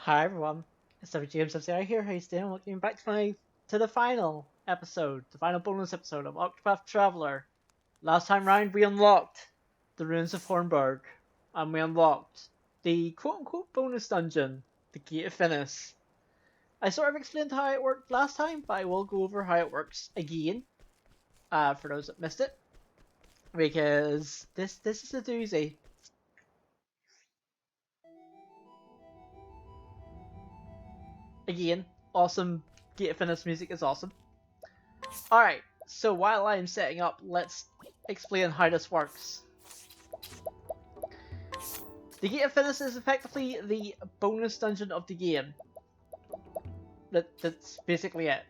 Hi everyone, it's James FCI here. How you doing? Welcome back to the final episode, the final bonus episode of Octopath Traveler. Last time round we unlocked the ruins of Hornburg, and we unlocked the quote-unquote bonus dungeon, the Gate of Finis. I sort of explained how it worked last time, but I will go over how it works again, for those that missed it, because this is a doozy. Again, awesome. Gate of Finis music is awesome. Alright, so while I'm setting up, let's explain how this works. The Gate of Finis is effectively the bonus dungeon of the game. That's basically it.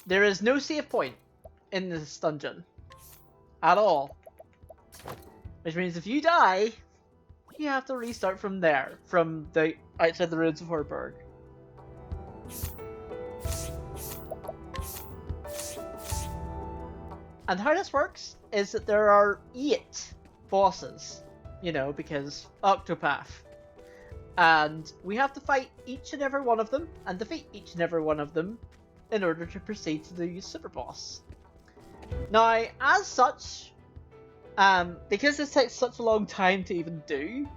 There is no save point in this dungeon. At all. Which means if you die, you have to restart from there. From the outside the ruins of Hornburg. And how this works is that there are 8 bosses, you know, because Octopath. And we have to fight each and every one of them and defeat each and every one of them in order to proceed to the super boss. Now, as such, because this takes such a long time to even do,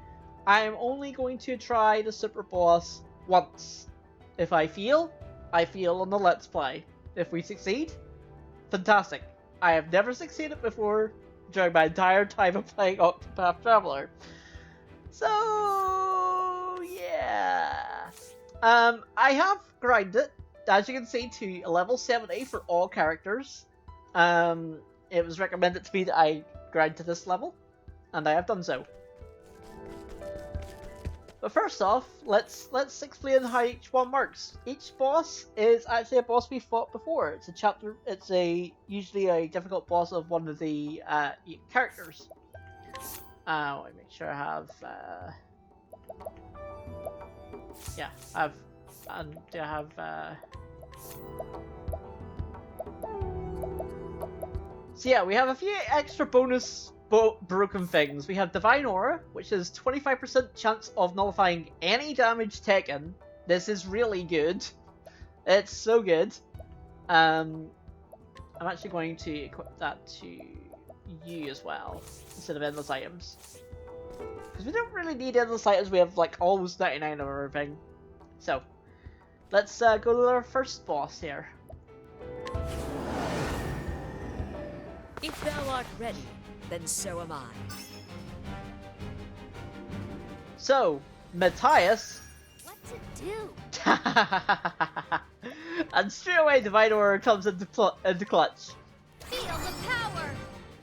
I am only going to try the super boss once. If I fail, I fail on the Let's Play. If we succeed, fantastic. I have never succeeded before during my entire time of playing Octopath Traveler. So, yeah. I have grinded, as you can see, to a level 70 for all characters. It was recommended to me that I grind to this level, and I have done so. But first off, let's explain how each one works. Each boss is actually a boss we fought before. It's a chapter. It's usually a difficult boss of one of the 8 characters. Let me make sure I have. Yeah, I have. So yeah, we have a few extra bonus broken things. We have Divine Aura, which is 25% chance of nullifying any damage taken. This is really good. It's so good. I'm actually going to equip that to you as well, instead of endless items. Because we don't really need endless items, we have like almost 99 of everything. So, let's go to our first boss here. If thou art ready, then so am I. So, Matthias. What to do? And straight away Divine Aura comes into clutch. Feel the power!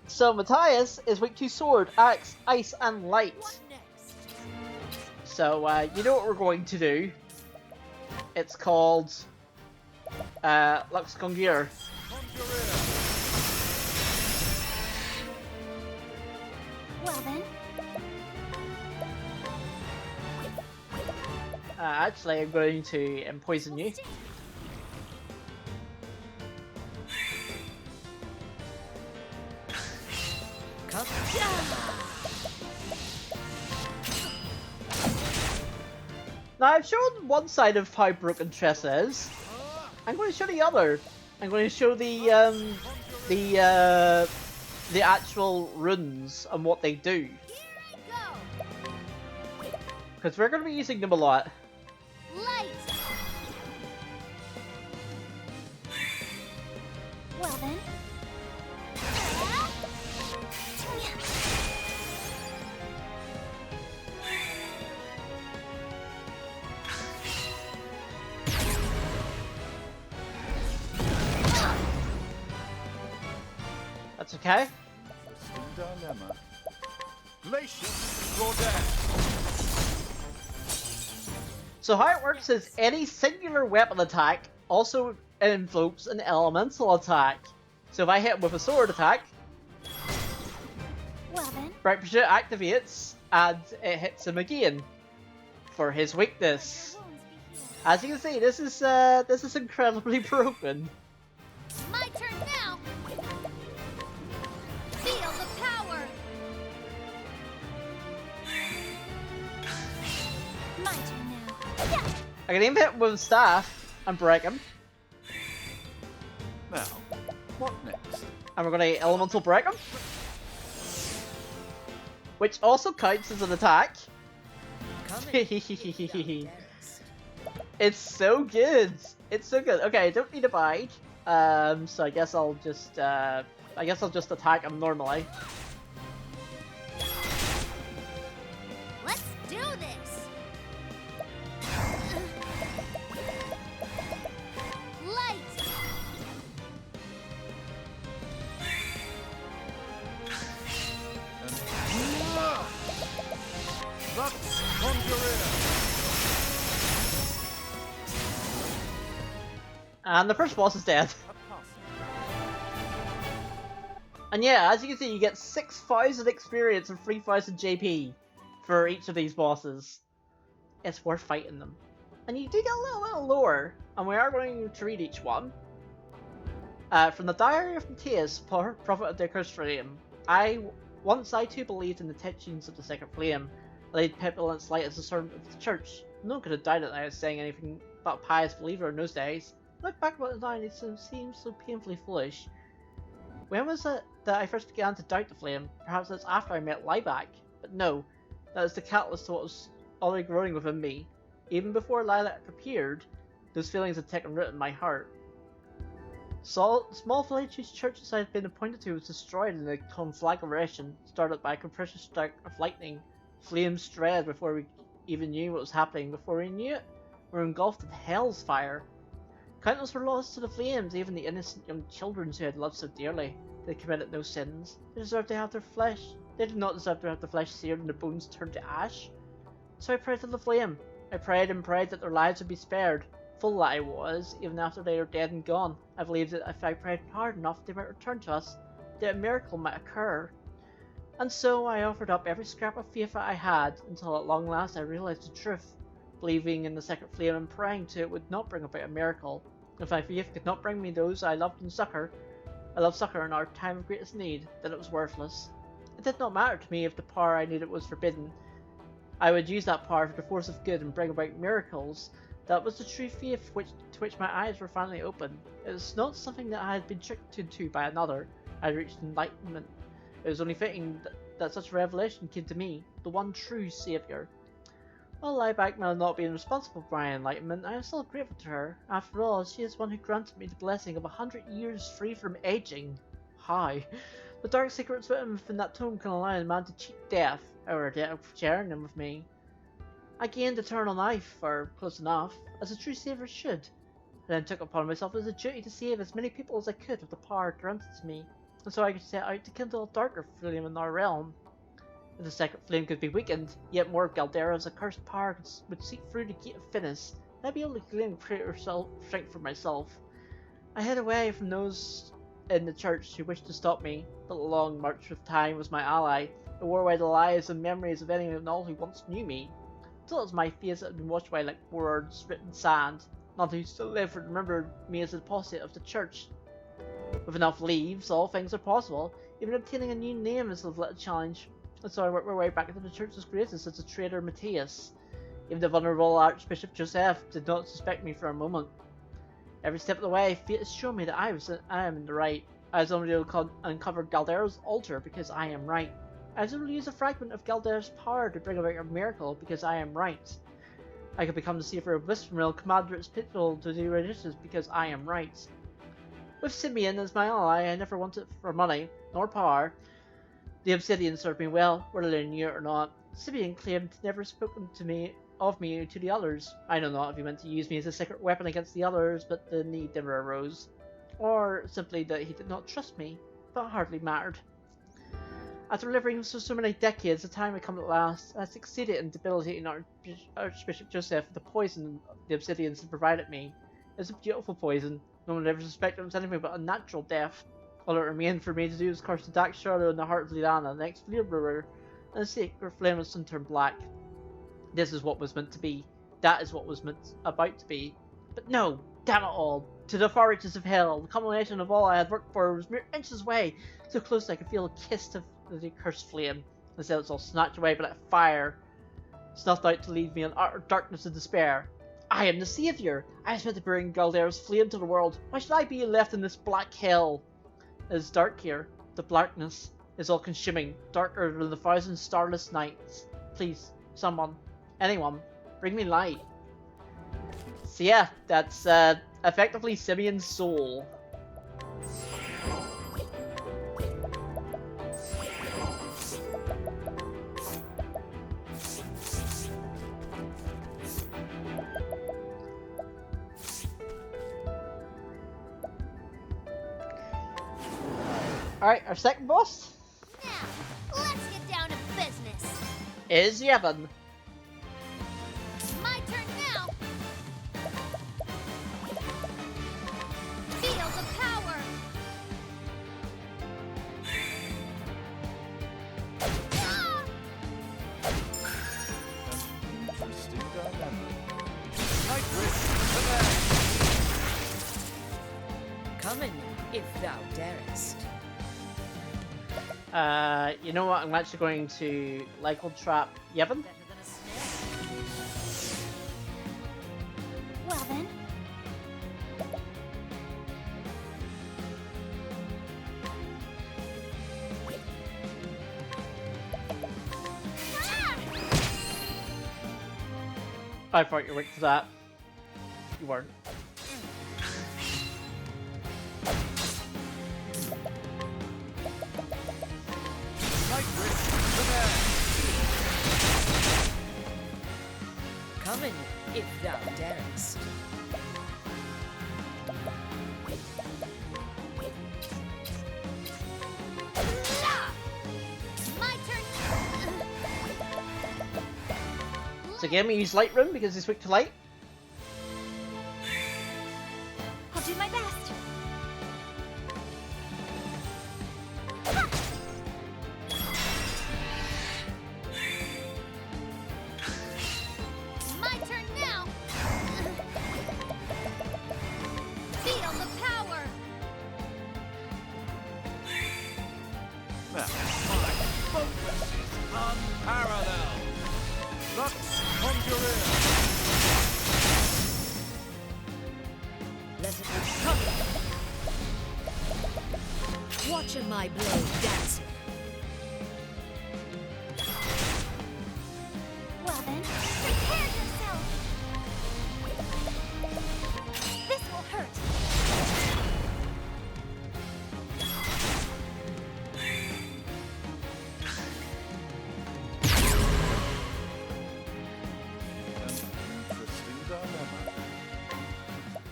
So Matthias is weak to sword, axe, ice, and light. What next? So, you know what we're going to do. It's called Lux Congear. Well then. Actually, I'm going to poison you. Now, I've shown one side of how broken Tressa is. I'm going to show the other. I'm going to show the actual runes and what they do. Because we're going to be using them a lot. Light. Well then. That's okay. Dilemma. Glacier, draw down. So how it works is any singular weapon attack also invokes an elemental attack. So if I hit him with a sword attack, Well then. Bright Pursuit activates and it hits him again for his weakness. As you can see, this is incredibly broken. My turn now. Feel the power. My turn now. Yeah. I can aim hit him with a staff and break him. Now, what next? And we're gonna elemental break him. Which also counts as an attack. It's so good. It's so good. Okay, I don't need a bide. So I guess I'll just attack him normally. Let's do this. Light. That's Conjurer! And the first boss is dead. And yeah, as you can see, you get 6,000 experience and 3,000 JP for each of these bosses. It's worth fighting them. And you do get a little bit of lore, and we are going to read each one. From the Diary of Matthias, Prophet of the Accursed Flame. Once I too believed in the teachings of the Second Flame. I laid pestilence light as a servant of the church. No one could have doubted that I was saying anything but a pious believer in those days. Look back about the time, it seems so painfully foolish. When was it that I first began to doubt the flame? Perhaps it's after I met Lilac. But no, that is the catalyst to what was already growing within me. Even before Lilac appeared, those feelings had taken root in my heart. So, the small village whose churches I had been appointed to was destroyed in a conflagration started by a capricious strike of lightning. Flames spread before we even knew what was happening. Before we knew it, we were engulfed in hell's fire. Countless were lost to the flames, even the innocent young children who had loved so dearly. They committed no sins. They deserved to have their flesh. They did not deserve to have their flesh seared and their bones turned to ash. So I prayed to the flame. I prayed and prayed that their lives would be spared. Full that I was, even after they were dead and gone. I believed that if I prayed hard enough, they might return to us. That a miracle might occur. And so I offered up every scrap of faith that I had, until at long last I realized the truth. Believing in the second flame and praying to it would not bring about a miracle. If my faith could not bring me those I loved in succor in our time of greatest need, then it was worthless. It did not matter to me if the power I needed was forbidden. I would use that power for the force of good and bring about miracles. That was the true faith to which my eyes were finally open. It was not something that I had been tricked into by another. I had reached enlightenment. It was only fitting that such a revelation came to me, the one true saviour. While Liebeck may not be responsible for my enlightenment, I am still grateful to her. After all, she is one who granted me the blessing of 100 years free from aging. Hi. The dark secrets written within that tome can allow a man to cheat death, or death of sharing them with me. I gained eternal life, or close enough, as a true saviour should. I then took upon myself as a duty to save as many people as I could with the power granted to me, and so I could set out to kindle a darker flame in our realm. If the second flame could be weakened, yet more of Galdera's accursed power would seep through the gate of Finis, and I'd be able to gain greater strength for myself. I hid away from those in the church who wished to stop me, but the long march with time was my ally. It wore away the lives and memories of any and all who once knew me, until it was my face that had been washed away like words written in sand. None who still lived would remember me as an apostate of the church. With enough leaves, all things are possible. Even obtaining a new name is a little challenge. And so I worked my way back into the church's graces as a traitor Matthias. Even the vulnerable Archbishop Joseph did not suspect me for a moment. Every step of the way, fate has shown me that I am in the right. I was only able to uncover Galdera's altar because I am right. I was able to use a fragment of Galdera's power to bring about a miracle because I am right. I could become the savior of Wistfamil, commander its people to do riches because I am right. With Simeon as my ally, I never wanted for money, nor power. The Obsidian served me well, whether they knew it or not. Simeon claimed never spoken of me to the others. I know not if he meant to use me as a secret weapon against the others, but the need never arose. Or simply that he did not trust me, but hardly mattered. After living for so many decades, the time had come at last. I succeeded in debilitating Archbishop Joseph with the poison the Obsidians had provided me. It was a beautiful poison. No one ever suspected it was anything but a natural death. All it remained for me to do was curse the dark shadow in the heart of Liliana, the next flame brewer, and the sacred flame would soon turn black. This is what was meant to be. That is what was about to be. But no! Damn it all! To the far reaches of hell, the culmination of all I had worked for was mere inches away, so close I could feel a kiss of the accursed flame. Instead it was all snatched away by that fire, snuffed out to leave me in utter darkness and despair. I am the savior. I was meant to bring Galder's flame to the world. Why should I be left in this black hell? It is dark here. The blackness is all consuming, darker than the 1,000 starless nights. Please, someone, anyone, bring me light. So yeah, that's effectively Simeon's soul. Alright, our second boss Now, let's get down to business. is Yevon. My turn now. Feel the power. Ah! Interesting dilemma. Night risk to there. Come in, if thou darest. You know what? I'm actually going to Lycal Trap Yevon. Better than a snare. Well then. Ah! I thought you were weak to that. You weren't. Night risk to there. Come in, if thou darest. Ah! My turn. So again, we use Light Rune because he's weak to light. I'll do my best. My turn now. Feel the power. Now, my focus is unparalleled. Lux Conjurer. Let it be coming. Watching my blade dancing. Well then, prepare yourself. This will hurt. Interesting dilemma.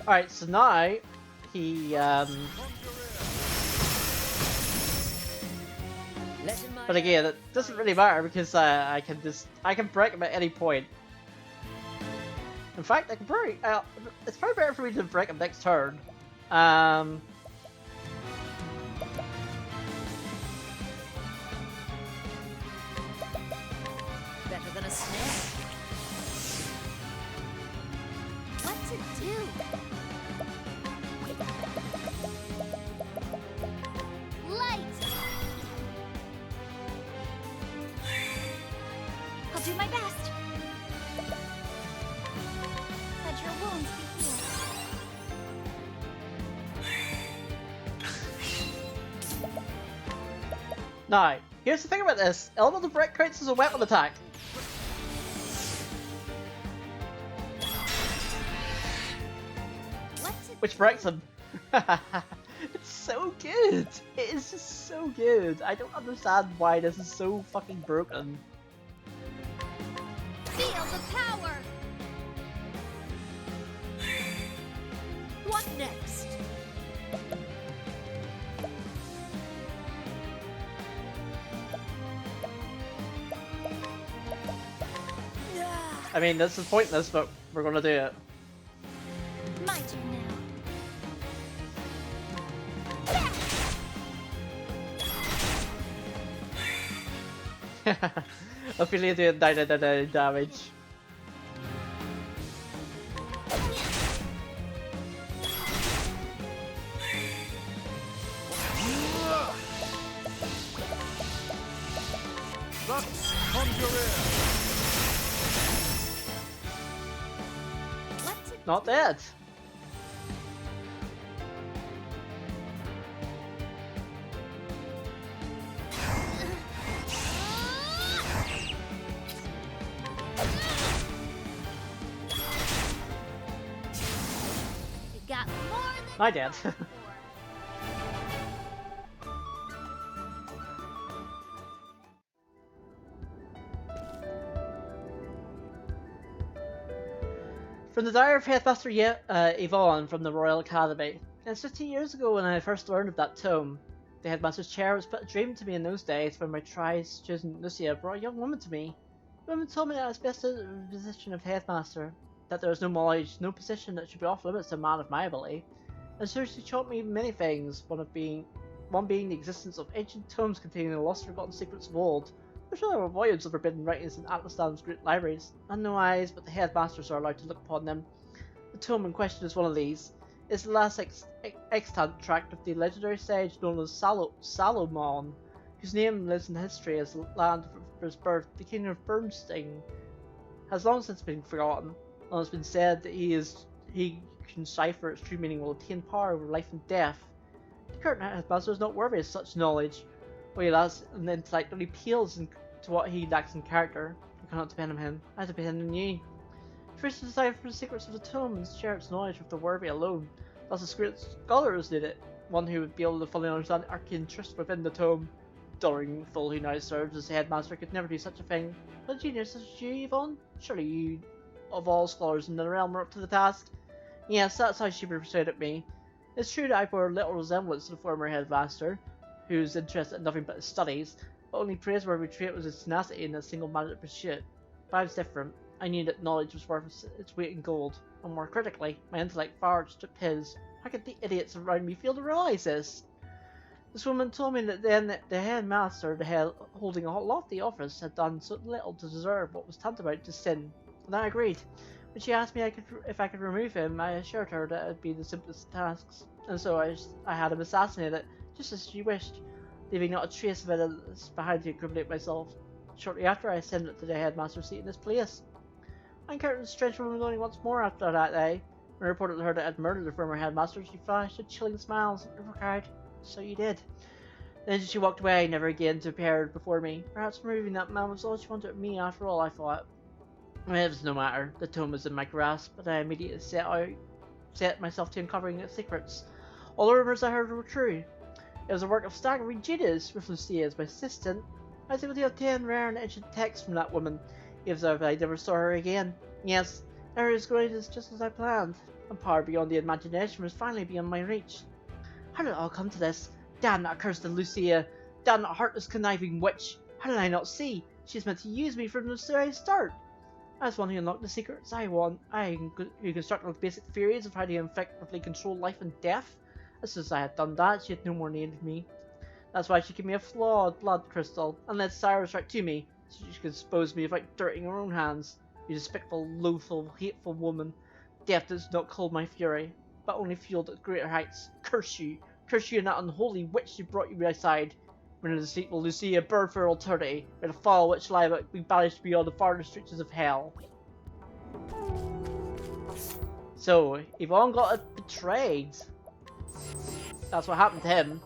Alright, so now he Let in my but again, it doesn't really matter because I can break him at any point. In fact, I can probably it's probably better for me to break him next turn. better than a snare. What to do? Light. I'll do my best. Let your wounds be healed. Now, here's the thing about this: Elemental Break counts as a weapon attack. What to Which breaks him. It's so good. It is just so good. I don't understand why this is so fucking broken. feel the power. What next? I mean, this is pointless, but we're gonna do it. My turn now. Ophelia doing 999 damage. Lux Conjurer. Let's Not dead. You got more than I did. you bargained From the Diary of Headmaster Yvonne from the Royal Academy. It's 15 years ago when I first learned of that tome. The headmaster's chair was but a dream to me in those days when my twice chosen Lucia brought a young woman to me. The woman told me that I was best in the position of headmaster, that there was no knowledge, no position that should be off limits to a man of my ability. And so she taught me many things, one being the existence of ancient tomes containing the lost forgotten secrets of old. I'm sure there were volumes of forbidden writings in Atlastan's great libraries, and no eyes but the headmasters are allowed to look upon them. The tome in question is one of these. It's the last extant tract of the legendary sage known as Salomon, whose name lives in history as the land of his birth. The king of Bernstein has long since been forgotten, and it's been said that he can cipher its true meaning will obtain power over life and death. The current headmaster is not worthy of such knowledge. While he lacks in intellect, only pales to what he lacks in character. I cannot depend on him. I depend on you. First to decipher the secrets of the tome and share its knowledge with the worthy alone. Thus the great scholars did it. One who would be able to fully understand the arcane truths within the tome. During Full, who now serves as the headmaster, could never do such a thing. But a genius such as you, Yvonne? Surely you, of all scholars in the realm, are up to the task. Yes, that's how she persuaded me. It's true that I bore little resemblance to the former headmaster, who's interested in nothing but his studies, but only praiseworthy trait was his tenacity in a single-minded pursuit. But I was different. I knew that knowledge was worth its weight in gold, and more critically, my intellect far outstripped his. How could the idiots around me fail to realize this? This woman told me that then the headmaster, holding a lofty office, had done so little to deserve what was tantamount to sin, and I agreed. When she asked me if I could remove him, I assured her that it would be the simplest tasks, and so I had him assassinated, just as she wished, leaving not a trace of evidence behind to incriminate myself. Shortly after, I ascended to the headmaster's seat in his place. I encountered the strange woman only once more after that day. When I reported to her that I had murdered the former headmaster, she flashed a chilling smile and cried, "So you did." Then she walked away, never again to appear before me. Perhaps removing that man was all she wanted of me after all, I thought. It was no matter. The tome was in my grasp, but I immediately set myself to uncovering its secrets. All the rumours I heard were true. It was a work of staggering genius, with Lucia as my assistant. I was able to obtain rare and ancient texts from that woman, even though I never saw her again. Yes, Ares grade is just as I planned, and power beyond the imagination was finally beyond my reach. How did it all come to this? Damn that accursed Lucia! Damn that heartless, conniving witch! How did I not see? She's meant to use me from the very start! I was one who unlocked the secrets who constructed the basic theories of how to effectively control life and death. As soon as I had done that, she had no more need of me. That's why she gave me a flawed blood crystal, and led Cyrus right to me, so she could expose me without dirtying her own hands. You despicable, loathful, hateful woman. Death does not cool my fury, but only fueled at greater heights. Curse you and that unholy witch who brought you by my side. When the deceitful Lucia burned for eternity, may the foul witch lie but be banished beyond the farthest reaches of hell. So, Yvonne got betrayed. That's what happened to him.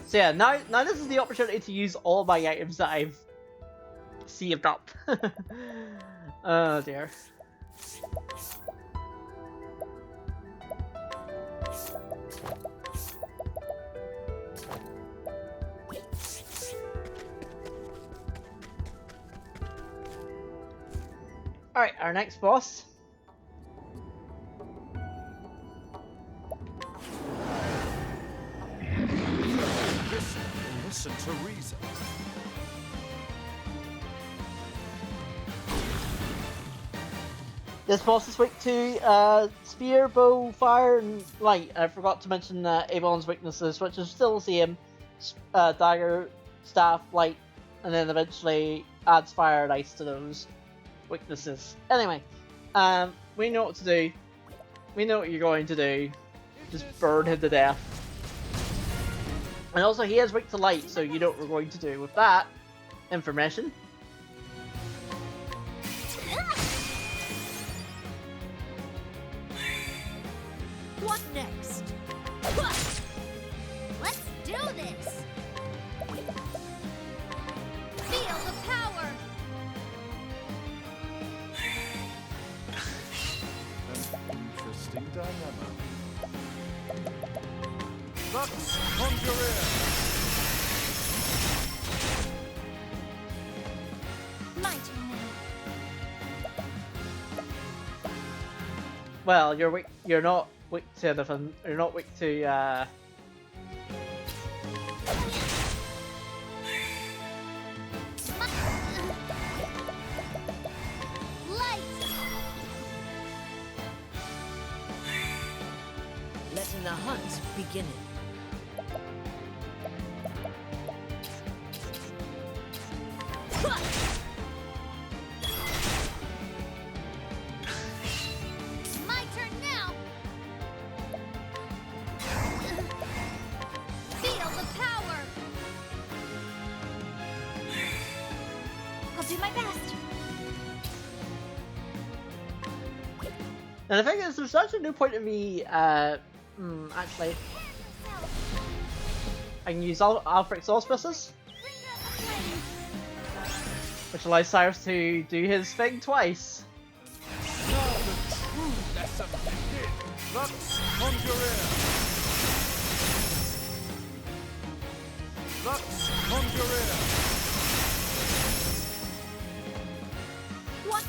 So yeah, now this is the opportunity to use all my items that I've saved up. Oh dear. Alright, our next boss. listen to reason. This boss is weak to spear, bow, fire, and light. I forgot to mention Avon's weaknesses, which is still the same: dagger, staff, light, and then eventually adds fire and ice to those weaknesses. Anyway, we know what to do. We know what you're going to do. Just burn him to death. And also, he is weak to light, so you know what we're going to do with that information. What next? Let's do this! Feel the power! An interesting dilemma. Lux Conjurer! My turn now. Well, you're weak. You're not weak to anything. You're not weak to. Light! Letting the hunt begin. My turn now! Feel the power! I'll do my best. And the thing is, there's actually no point in me. Actually, I can use Alfred's auspices, which allows Cyrus to do his thing twice. Now the true lesson begins. Lux Conjurer! Lux Conjurer! What?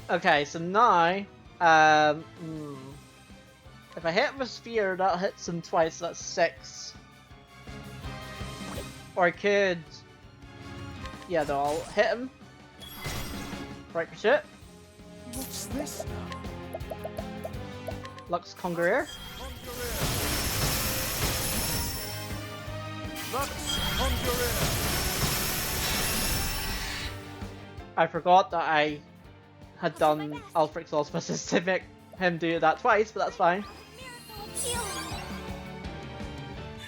Okay, so now, if I hit him with sphere, that hits him twice, so that's 6. Or I could, yeah, no, I'll hit him. Ricochet. What's this now? Lux Conjurer. Conjurer! Lux Conjurer! I forgot that I had done Alfred's auspices to make him do that twice, but that's fine. Miracle of healing!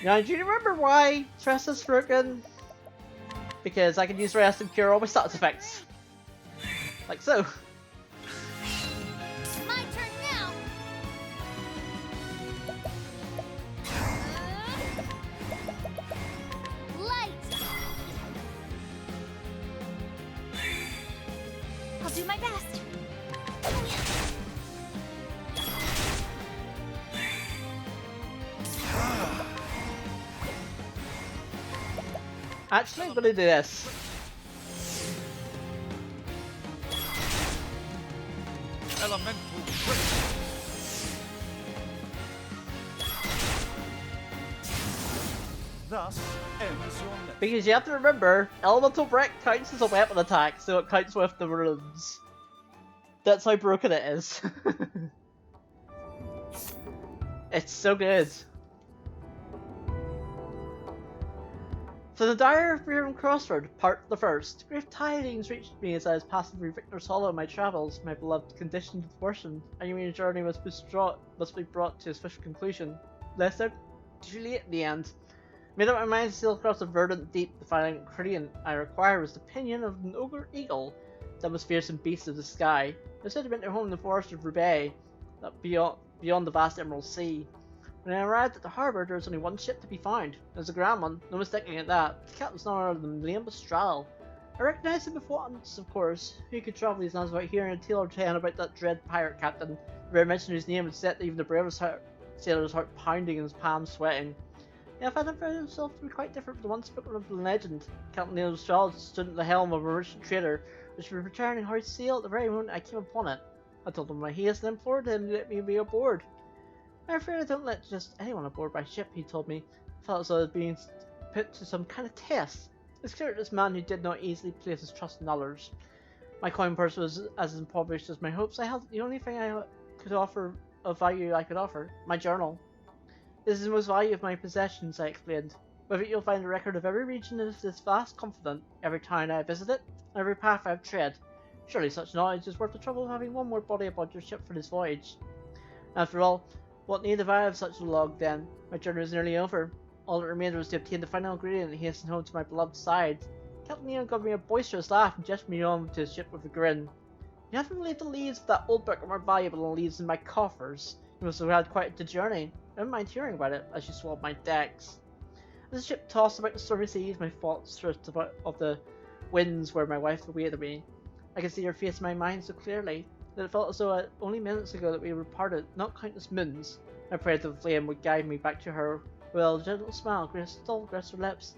Now, do you remember why Tress is broken? Because I can use Rest and cure all my status effects. Like so. My turn now! Light! I'll do my best. Actually, I'm gonna do this. Elemental Grip! Thus ends your next. Because you have to remember, Elemental Brick counts as a weapon attack, so it counts with the runes. That's how broken it is. It's so good. So the Dire of Freedom Crossroad, part the first. Grave tidings reached me as I was passing through Victor's Hollow in my travels. My beloved conditioned with worsened. I knew my journey must be brought to its swift conclusion. Lest out too late in the end. Made up my mind to sail across the verdant deep to find an ingredient I require was the pinion of an ogre eagle, that most fearsome beast of the sky. I said I went to home in the forest of Roubaix, that beyond the vast Emerald Sea. When I arrived at the harbour, there was only one ship to be found. It was a grand one, no mistaking it that. The captain's none other than Liam Mistral. I recognised him at once, of course. Who could travel these lands without hearing a tale or tale about that dread pirate captain? The very mention of his name would set even the bravest heart sailor's heart pounding and his palms sweating. Yeah, I found himself to be quite different from the one spoken of in legend. Captain Neil Strauss stood at the helm of a merchant trader, which was returning hard sail at the very moment I came upon it. I told him my haste and implored him to let me be aboard. I'm afraid I don't let just anyone aboard my ship, he told me. I felt as though I was being put to some kind of test. It's clear that this man who did not easily place his trust in others. My coin purse was as impoverished as my hopes. I held the only thing I could offer of value I could offer, my journal. This is the most valuable of my possessions, I explained. With it you'll find a record of every region of this vast continent, every town I have visited, and every path I have tread. Surely such knowledge is worth the trouble of having one more body aboard your ship for this voyage. After all, what need have I of such a log then? My journey was nearly over. All that remained was to obtain the final ingredient and hasten home to my beloved side. Captain Neil gave me a boisterous laugh and gestured me on to his ship with a grin. You haven't believed the leaves of that old book are more valuable than leaves in my coffers. You must have had quite a journey. I don't mind hearing about it, as she swallowed my decks. As the ship tossed about the stormy seas, my thoughts drifted about of the winds where my wife awaited me. I could see her face in my mind so clearly that it felt as though only minutes ago that we were parted, not countless moons. I prayed that the flame would guide me back to her, while a gentle smile still graced her lips.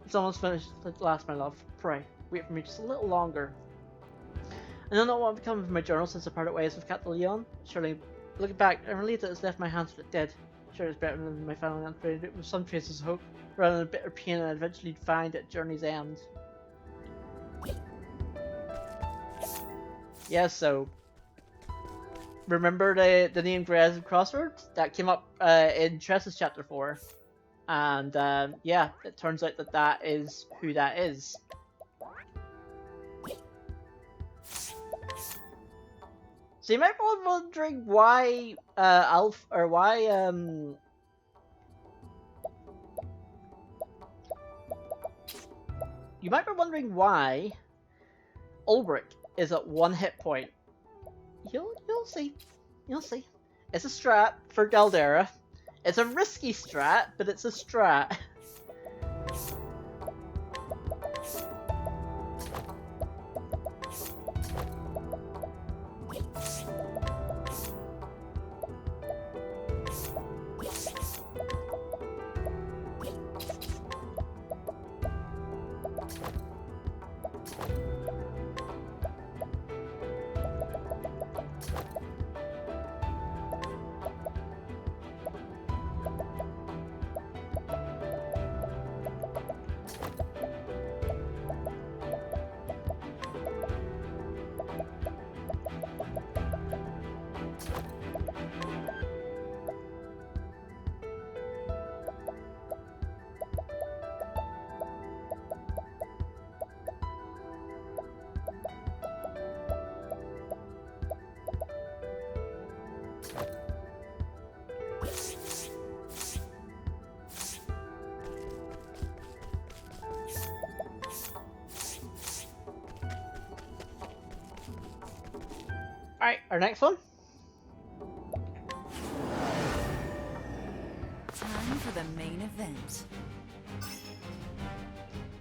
It's almost finished at last, my love. Pray, wait for me just a little longer. I don't know what will become of my journal since I parted ways with Captain Leon. Surely, looking back, I'm relieved that it's left my hands for it dead. Sure, it's better than my final unfaded it with some traces of hope, rather than a bitter pain I'd eventually find at journey's end. Yeah, so remember the name Grez Crossroads? That came up in Tressa's chapter 4. And yeah, it turns out that that is who that is. So you might be wondering why Alf, or why you might be wondering why Ulbrich is at 1 hit point. You'll see. You'll see. It's a strat for Galdera. It's a risky strat, but it's a strat. Alright, our next one. Time for the main event.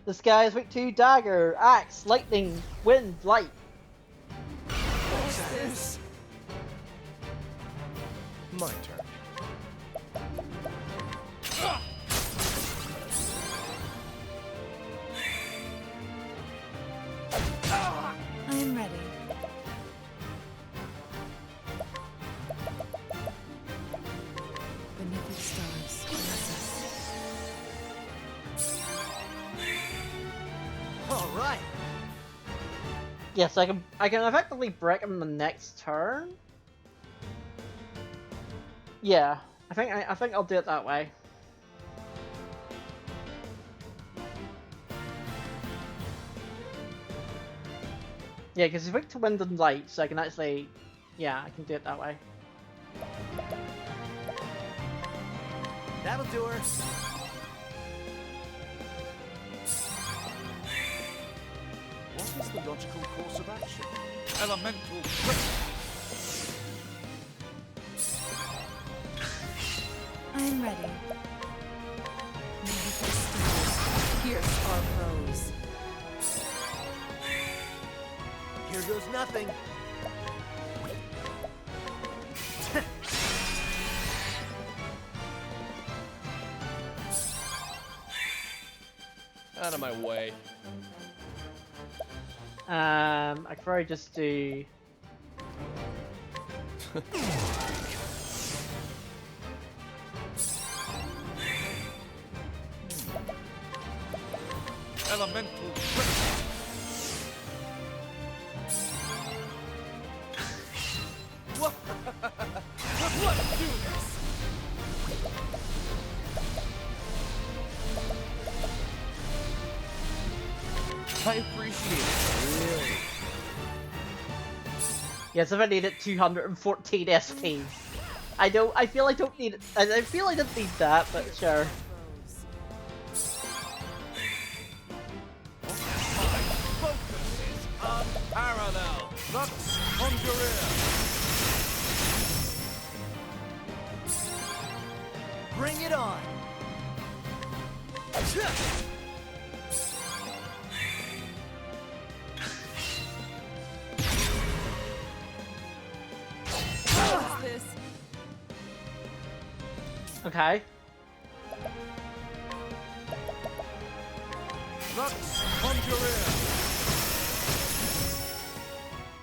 This guy is weak to dagger, axe, lightning, wind, light. What's this? My turn. I am ready. Beneath the stars, bless us. All right. Yes, I can effectively break him the next turn. Yeah, I think I'll do it that way. Yeah, because he's weak to wind and light, so I can actually, yeah, I can do it that way. That'll do her. What is the logical course of action? Elemental grip. I am ready. Beneath the stars, pierce our foes. Here goes nothing. Out of my way. I could probably just do. Elemental. Let's do this! I appreciate it. Really. Yes, if I need it 214 SP. I feel I don't need it. I feel I don't need that, but sure. Focus is unparalleled. Lux Conjurer. Bring it on! What's this? Okay. Lux Conjurer.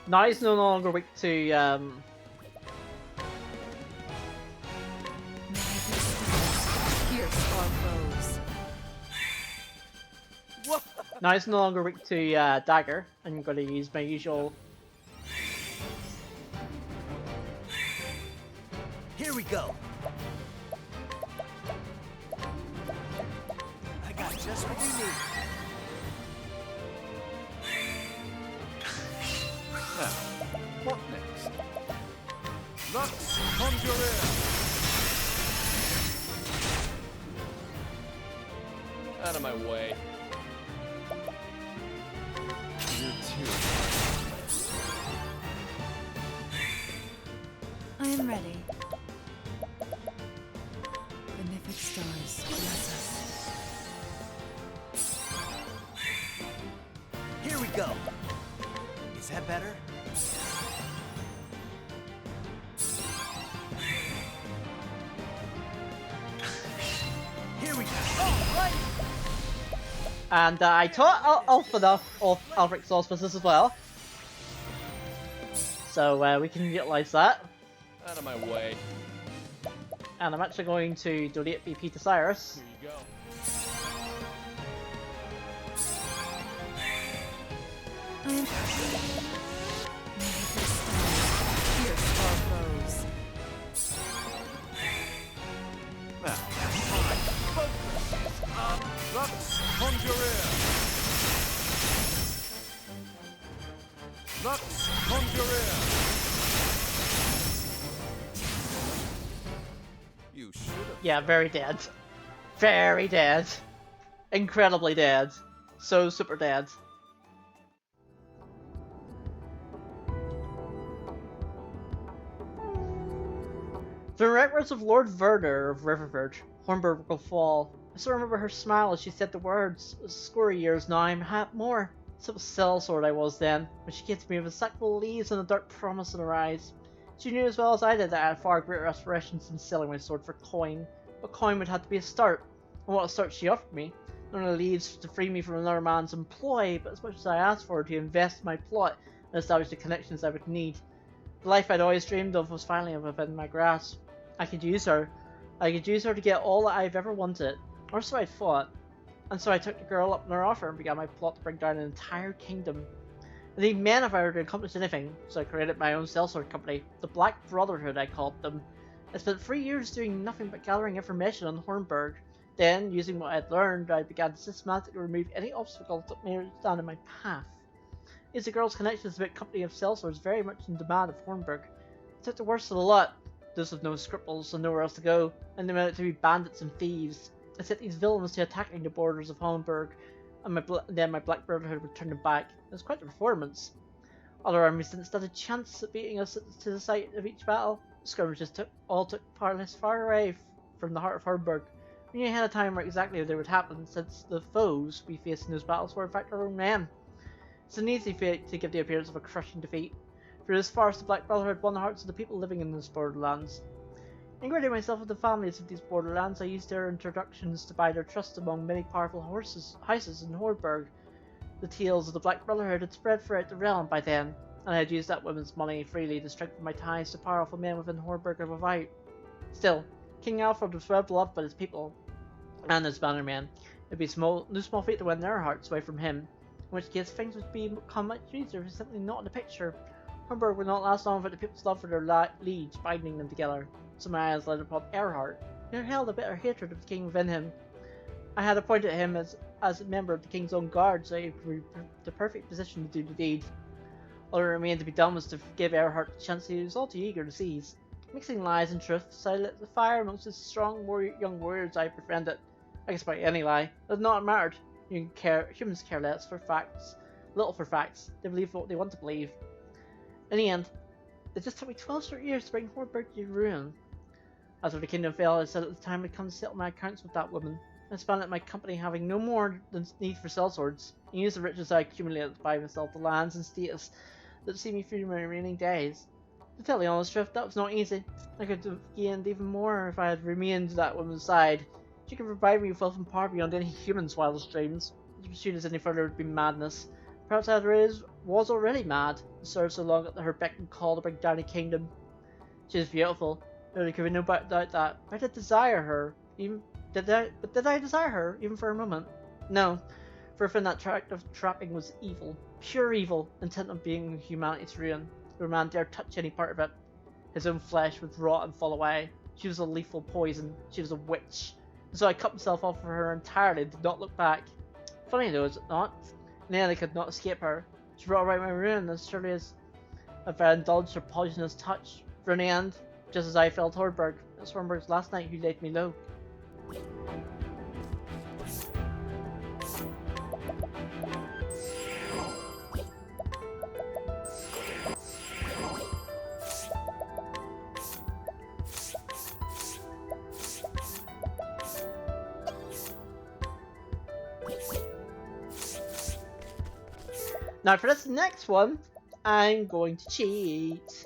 Now he's no longer weak to Pierce our foes. now he's no longer weak to dagger. I'm going to use my usual. Here we go! I got just what you need. Now, what next? Lux Conjurer. Out of my way. You too. I am ready. Benefic stars, bless us. Here we go! Is that better? Here we go! Alright! And I taught Alpha of Alberic's auspices as well. So we can utilize that. Out of my way. And I'm actually going to donate BP to Cyrus. Here you go. I am Benefic stars, pierce our foes. Now, focus is Lux Conjurer. Lux Conjurer. You should have. Yeah, very dead. Very dead. Incredibly dead. So super dead. The remembrance of Lord Verder of Riverford, Hornburg will fall. I still remember her smile as she said the words. It was a score of years now, I'm half more. So sellsword I was then, when she came to me with a sackful of leaves and a dark promise in her eyes. She knew as well as I did that I had far greater aspirations than selling my sword for coin. But coin would have to be a start. And what a start she offered me. Not only leaves to free me from another man's employ, but as much as I asked for her to invest in my plot and establish the connections I would need. The life I'd always dreamed of was finally within my grasp. I could use her. I could use her to get all that I've ever wanted. Or so I thought. And so I took the girl up on her offer and began my plot to bring down an entire kingdom. I need men if I were to accomplish anything, so I created my own sellsword company, the Black Brotherhood I called them. I spent 3 years doing nothing but gathering information on Hornburg. Then, using what I had learned, I began to systematically remove any obstacle that may stand in my path. Is the girl's connections with a company of sellswords very much in demand of Hornburg. I took the worst of the lot, those with no scruples and nowhere else to go, and they meant it to be bandits and thieves. I set these villains to attacking the borders of Hornburg, and then my Black Brotherhood would turn them back. It was quite a performance. Other armies didn't stand a chance at beating us to the site of each battle. The skirmishes took place far away from the heart of Hornburg. We knew ahead of time where exactly they would happen, since the foes we faced in those battles were in fact our own men. It's an easy fate to give the appearance of a crushing defeat. Through this farce, the Black Brotherhood won the hearts of the people living in those borderlands. Integrating myself with the families of these borderlands, I used their introductions to buy their trust among many powerful houses in Hordberg. The tales of the Black Brotherhood had spread throughout the realm by then, and I had used that woman's money freely to strengthen my ties to powerful men within Hordberg and without. Still, King Alfred was well beloved by his people and his bannermen. It'd be no small feat to win their hearts away from him, in which case things would become much easier if he's simply not in the picture. Hordberg would not last long without the people's love for their liege binding them together. So my eyes led upon Erhard, who held a bitter hatred of the king within him. I had appointed him as a member of the king's own guard, so he would be the perfect position to do the deed. All that remained to be done was to give Erhard the chance he was all too eager to seize. Mixing lies and truth, so I lit the fire amongst the strong young warriors I befriended. I guess by any lie, it had not mattered. Humans care less for facts, little for facts. They believe what they want to believe. In the end, it just took me 12 short years to bring Hordberg to ruin. After the kingdom fell, I said at the time I'd come to settle my accounts with that woman. I spent at my company having no more than need for sellswords, and used the riches I accumulated to buy myself the lands and status that would see me through my remaining days. To tell the honest truth, that was not easy. I could have gained even more if I had remained at that woman's side. She could provide me with wealth and power beyond any human's wildest dreams. To pursue this any further would be madness. Perhaps I was already mad, to serve so long at her beck and call to bring down a kingdom. She is beautiful, there could be no doubt that, but I did desire her, did I desire her, even for a moment? No, for within that trapping was evil, pure evil, intent on being humanity's ruin. No man dared touch any part of it. His own flesh would rot and fall away. She was a lethal poison, she was a witch, and so I cut myself off for her entirely and did not look back. Funny though, is it not? In the end, I could not escape her. She brought about my ruin as surely as if I indulged her poisonous touch. For in the end, just as I felt Hordberg, it was Hordberg's last night who laid me low. Now for this next one, I'm going to cheat.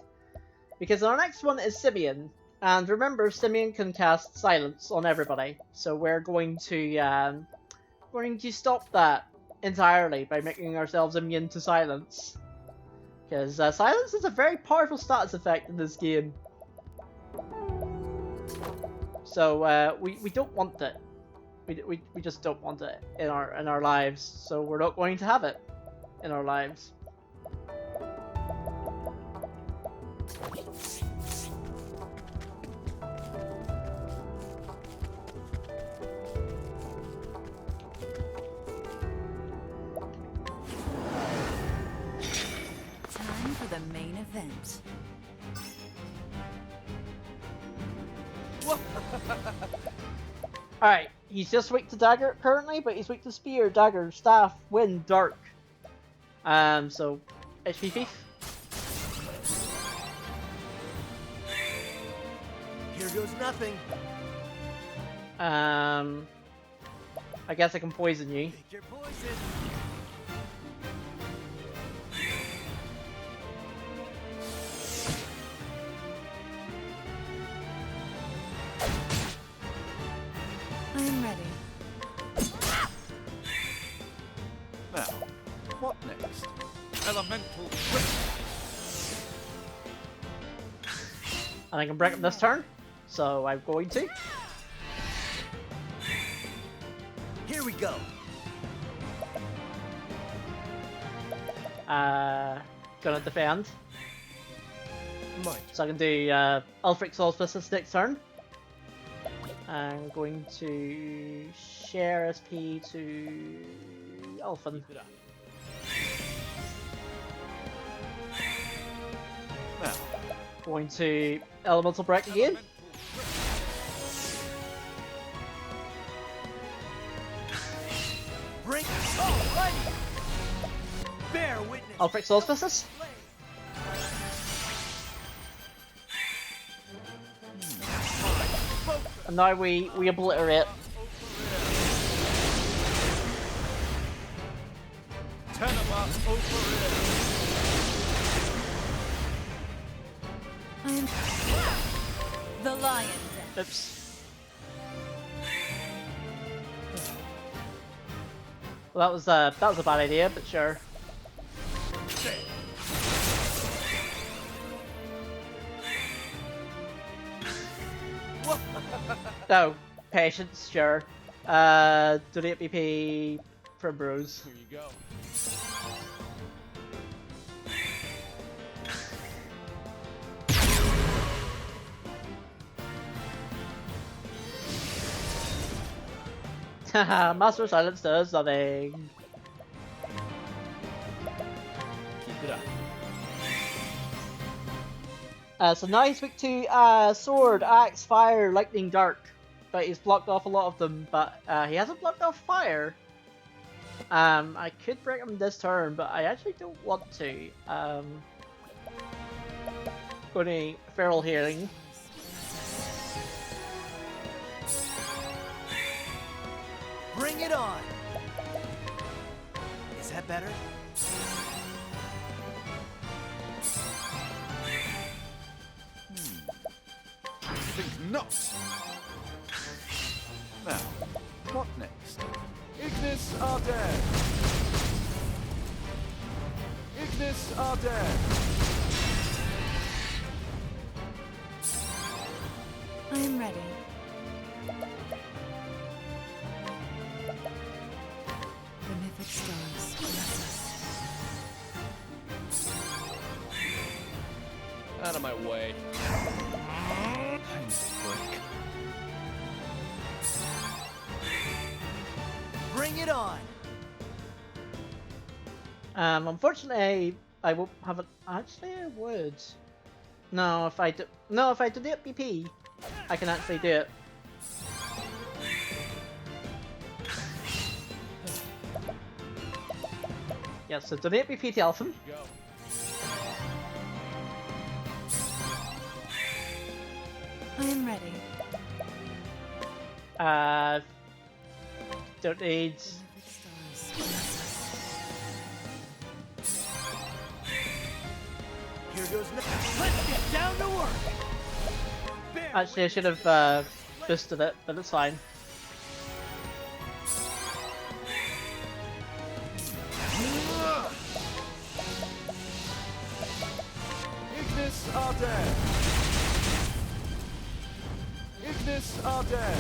Because our next one is Simeon. And remember, Simeon can cast silence on everybody. So we're going to stop that entirely by making ourselves immune to silence. Because silence is a very powerful status effect in this game. So we don't want it. We just don't want it in our lives. So we're not going to have it in our lives. Time for the main event. Alright, he's just weak to dagger currently, but he's weak to spear, dagger, staff, wind, dark. So HP thief. Here goes nothing. I guess I can poison you. Take your poison. I am ready. Now, what next? Elemental grip. And I can break up this turn, so I'm going to. Here we go. Gonna defend. Might. So I can do Ulfric Solstice next turn. I'm going to share SP to Elfin. Now, Going to Elemental Break again. elemental grip. Bring it. Oh, righty. Bear witness. Ulfric Solstices. And now we obliterate. Tenemas over I am. The lion's den. Oops. Well, that was a bad idea, but sure. No, patience, sure. Donate BP from Bros. Here you go. Haha, Master of Silence does nothing. Keep it up. So now he's weak to Sword, Axe, Fire, Lightning, Dark. But he's blocked off a lot of them, but he hasn't blocked off Fire. I could break him this turn, but I actually don't want to. Going to Feral Healing. Bring it on! Is that better? Think not. Now, what next? Ignis Arden! Ignis Arden! I am ready. The mythic stars bless us. Out of my way. I need a break. Bring it on! Unfortunately, I won't have it. Actually, I would. No, if I do the BP, I can actually do it. Yeah, so donate BP to Elfin. Go. I am ready. Don't need. The mythic stars bless us. Here goes nothing. Let's get down to work! Bear Actually, I should have boosted it, but it's fine. Ignis Arden! Ignis Arden!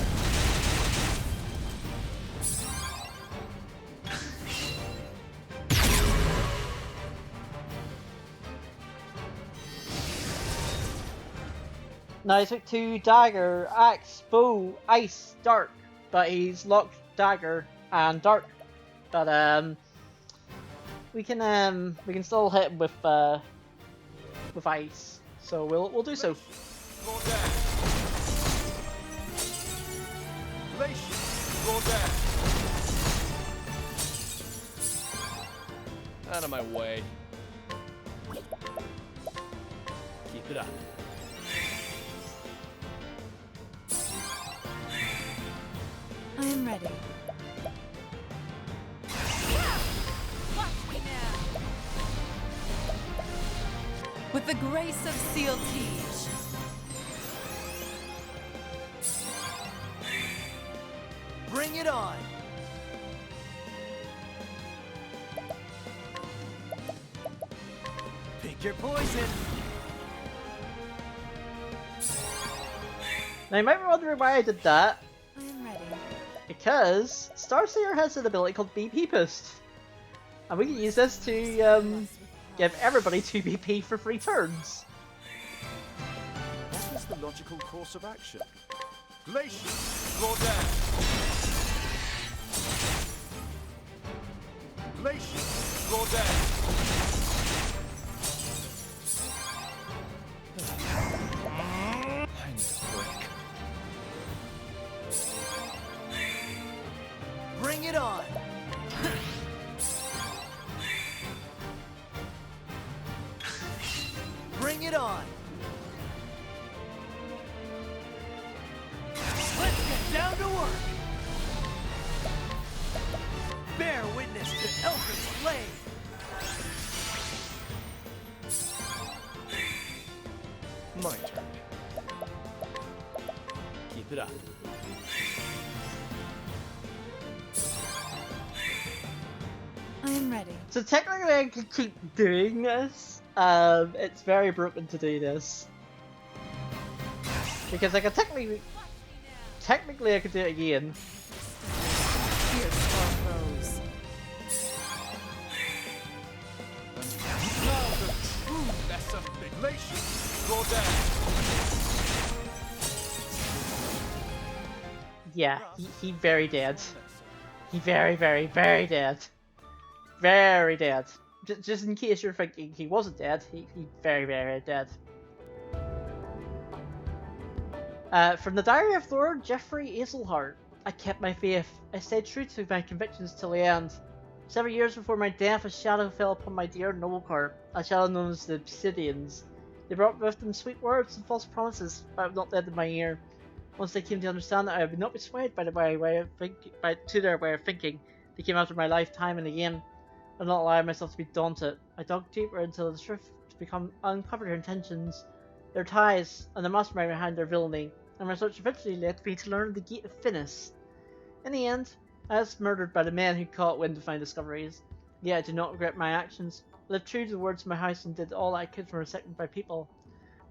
Now he's weak to Dagger, Axe, Bow, Ice, Dark, but he's locked Dagger and Dark. But we can still hit him with Ice, so we'll do so. Arden! Glacier Arden! Out of my way. Keep it up. I am ready. Watch me now! With the grace of Seal Teach. Bring it on! Pick your poison! Now you might be wondering why I did that. I am ready. Because Starseer has an ability called BP Boost. And we can use this to give everybody 2 BP for 3 turns. What is the logical course of action? Glacier Arden! Glacier Arden! I need a break. Bring it on! Bring it on! Let's get down to work! Bear witness to Elfrin's blade! My turn. Keep it up. I am ready. So technically I could keep doing this. It's very broken to do this. Because I could technically I could do it again. Fierce our foes. Now the true lesson begins. Draw down. Yeah, he very dead. He very dead. Very dead. Just in case you're thinking he wasn't dead, he very dead. From the Diary of Lord Geoffrey Azelhart, I kept my faith. I stayed true to my convictions till the end. 7 years before my death, a shadow fell upon my dear noble heart, a shadow known as the Obsidians. They brought with them sweet words and false promises, but I would not let in my ear. Once they came to understand that I would not be swayed by their way of thinking, they came after my life time and again. I did not allow myself to be daunted. I dug deeper until the truth to uncover their intentions, their ties, and the mastermind behind their villainy, and my search eventually led me to learn the gate of Finis. In the end, I was murdered by the men who caught wind of my discoveries. Yet I do not regret my actions. I lived true to the words of my house and did all I could for protected by people.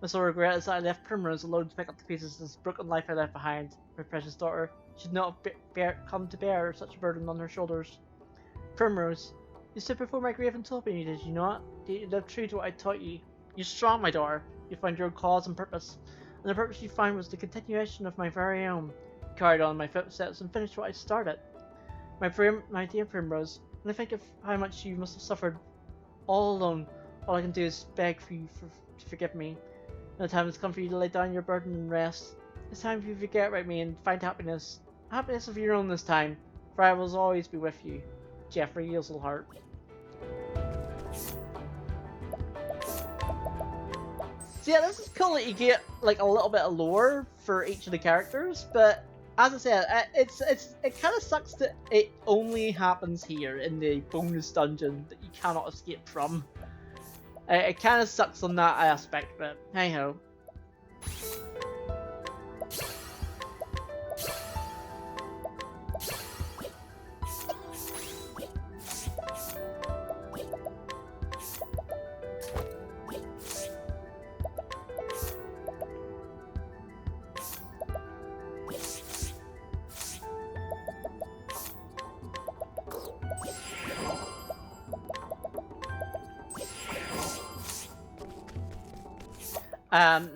My sole regret is that I left Primrose alone to pick up the pieces of this broken life I left behind. My precious daughter should not have come to bear such a burden on her shoulders. Primrose, you stood before my grave and told me, did you not? You lived true to what I taught you. You're strong, my daughter. You find your own cause and purpose. And the purpose you found was the continuation of my very own. I carried on my footsteps and finished what I started. My dear Primrose, when I think of how much you must have suffered all alone, all I can do is beg for you to forgive me. The time has come for you to lay down your burden and rest. It's time for you to forget about me and find happiness. Happiness of your own this time, for I will always be with you. Geoffrey Azelhart. So yeah, this is cool that you get like a little bit of lore for each of the characters, but as I said, it kind of sucks that it only happens here in the bonus dungeon that you cannot escape from. It kind of sucks on that aspect, but hey ho.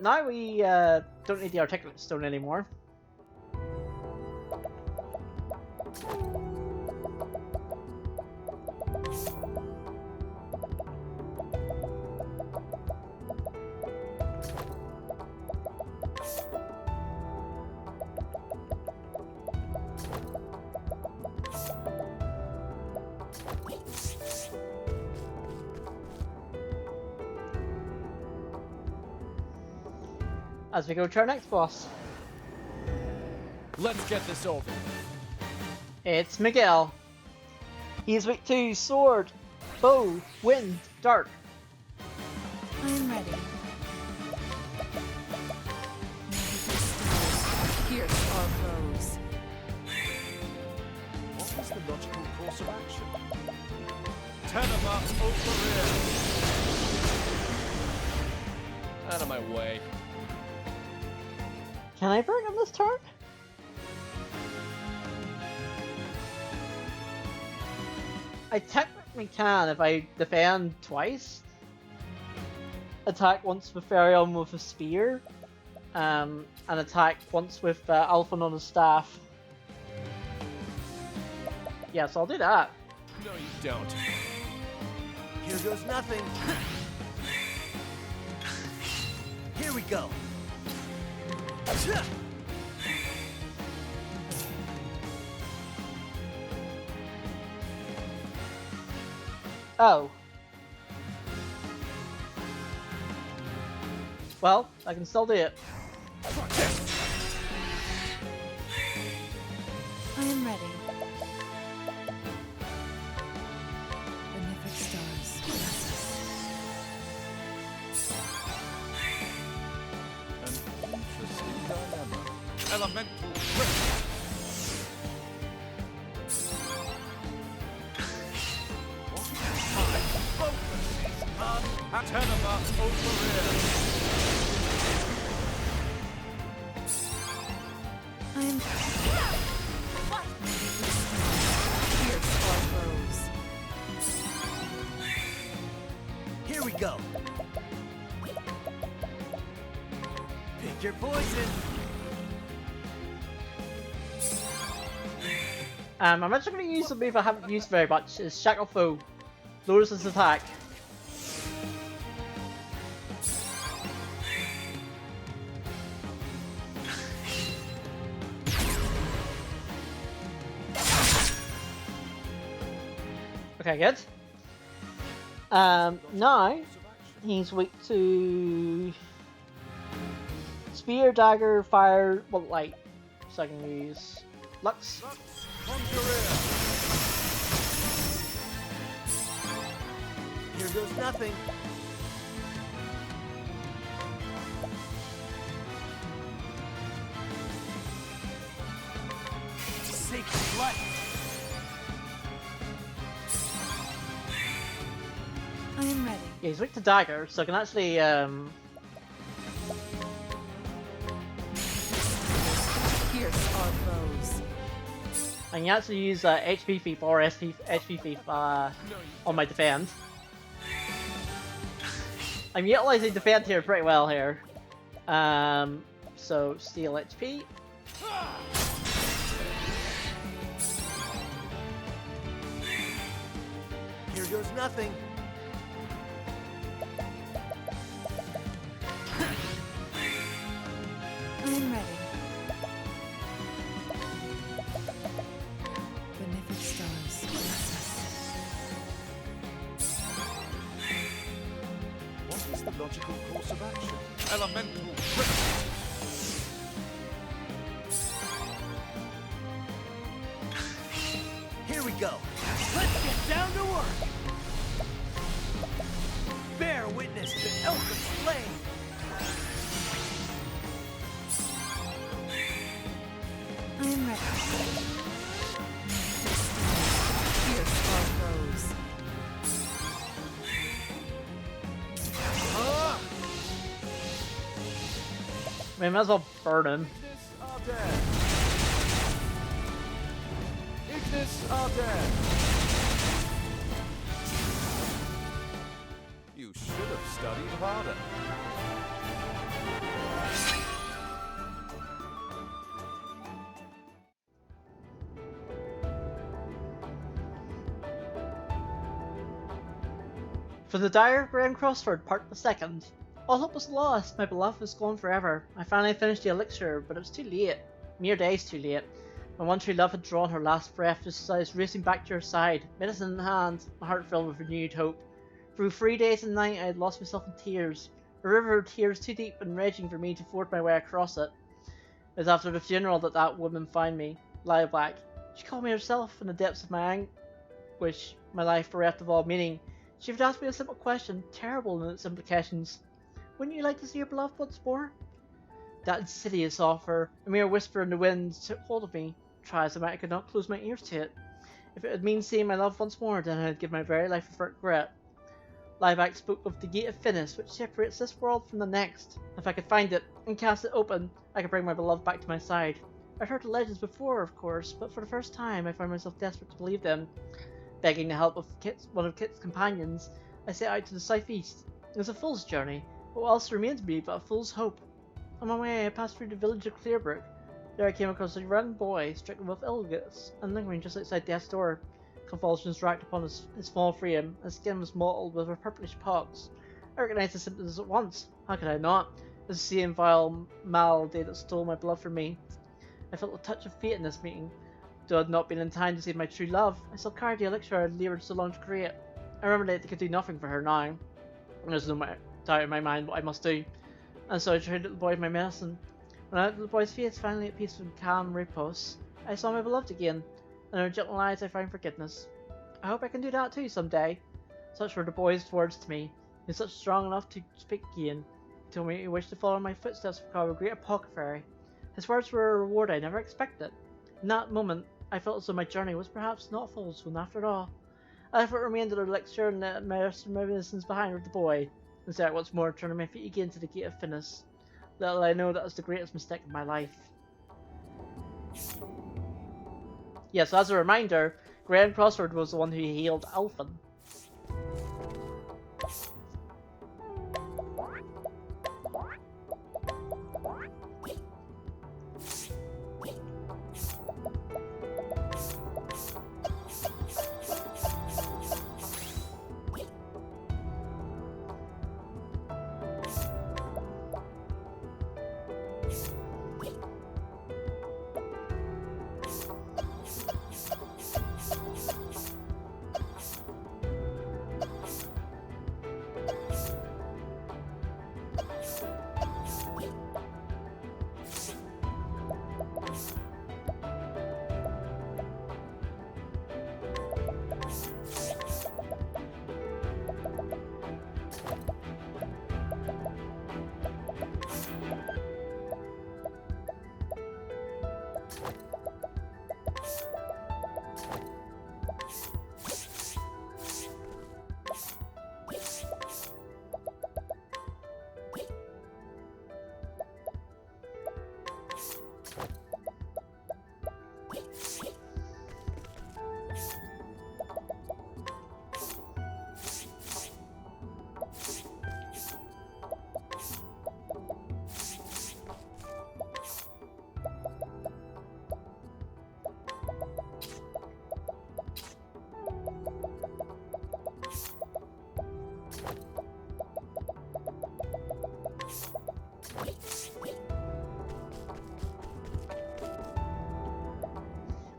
Now we don't need the articulate stone anymore. As we go to our next boss. Let's get this over. It's Miguel. He's weak to sword, bow, wind, dart. I am ready. Fierce our foes. What is the logical course of action? Tenement over here. Out of my way. Can I burn him this turn? I technically can if I defend twice. Attack once with Ferion with a spear. And attack once with Alphen on a staff. Yes, I'll do that. No, you don't. Here goes nothing. Here we go. Oh. Well, I can still do it. I am ready. Benefic stars bless us. An interesting dilemma. Elemental grip. What is time? Focus is Tenema Overeer. I'm fierce our foes. Here we go. Pick your poison. I'm actually going to use a move I haven't used very much. Is Shackle Foe. Lowers his attack. Okay, good. Now he's weak to spear, dagger, fire, well, light. So I can use Lux. Here goes nothing. Sacred light. I am ready. Yeah, he's weak to dagger, so I can actually Fierce our foes. I can actually use HP thief or HP thief on my defend. I'm utilizing defend here pretty well here. So steal HP. Here goes nothing. I am ready. Benefic stars bless us. What is the logical course of action? Elemental grip. Here we go. Let's get down to work. Bear witness to Elkham's flame. I am ready. Fierce our foes. I might as well burn him. Ignis Arden. You should have studied harder. For the diagram crossword, part the second. All hope was lost, my beloved was gone forever. I finally finished the elixir, but it was too late. Mere days too late. My one true love had drawn her last breath just as I was racing back to her side, medicine in hand, my heart filled with renewed hope. Through 3 days and nights I had lost myself in tears, a river of tears too deep and raging for me to ford my way across it. It was after the funeral that that woman found me, Lilac. She called me herself in the depths of my anguish, my life bereft of all meaning. She would ask me a simple question, terrible in its implications. Wouldn't you like to see your beloved once more? That insidious offer, a mere whisper in the wind, took hold of me. Try as I might, I could not close my ears to it. If it would mean seeing my love once more, then I'd give my very life without regret. Liebeck spoke of the gate of Finis, which separates this world from the next. If I could find it and cast it open, I could bring my beloved back to my side. I'd heard the legends before, of course, but for the first time I found myself desperate to believe them. Begging the help of one of Kit's companions, I set out to the southeast. It was a fool's journey, but what else remained to me but a fool's hope? On my way, I passed through the village of Clearbrook. There I came across a young boy, stricken with illness, and lingering just outside death's door. Convulsions racked upon his small frame, his skin was mottled with a purplish pox. I recognized the symptoms at once. How could I not? It was the same vile malady that stole my blood from me. I felt a touch of fate in this meeting. Though I had not been in time to save my true love, I still carried the elixir I had laboured so long to create. I remembered that it could do nothing for her now. There's no doubt in my mind what I must do, and so I traded the boy with my medicine. When I looked at the boy's face, finally at peace and calm repose, I saw my beloved again, and in her gentle eyes I found forgiveness. I hope I can do that too someday. Such were the boy's words to me. He was such strong enough to speak again. He told me he wished to follow my footsteps and become a great apothecary. His words were a reward I never expected. In that moment, I felt as though my journey was perhaps not a fool's one after all. I left what remained of the lecture and my reminiscences behind with the boy. Instead, once more, turning my feet again to the gate of Finis. Little I know that was the greatest mistake of my life. Yes, as a reminder, Grand Crossroad was the one who healed Alphen.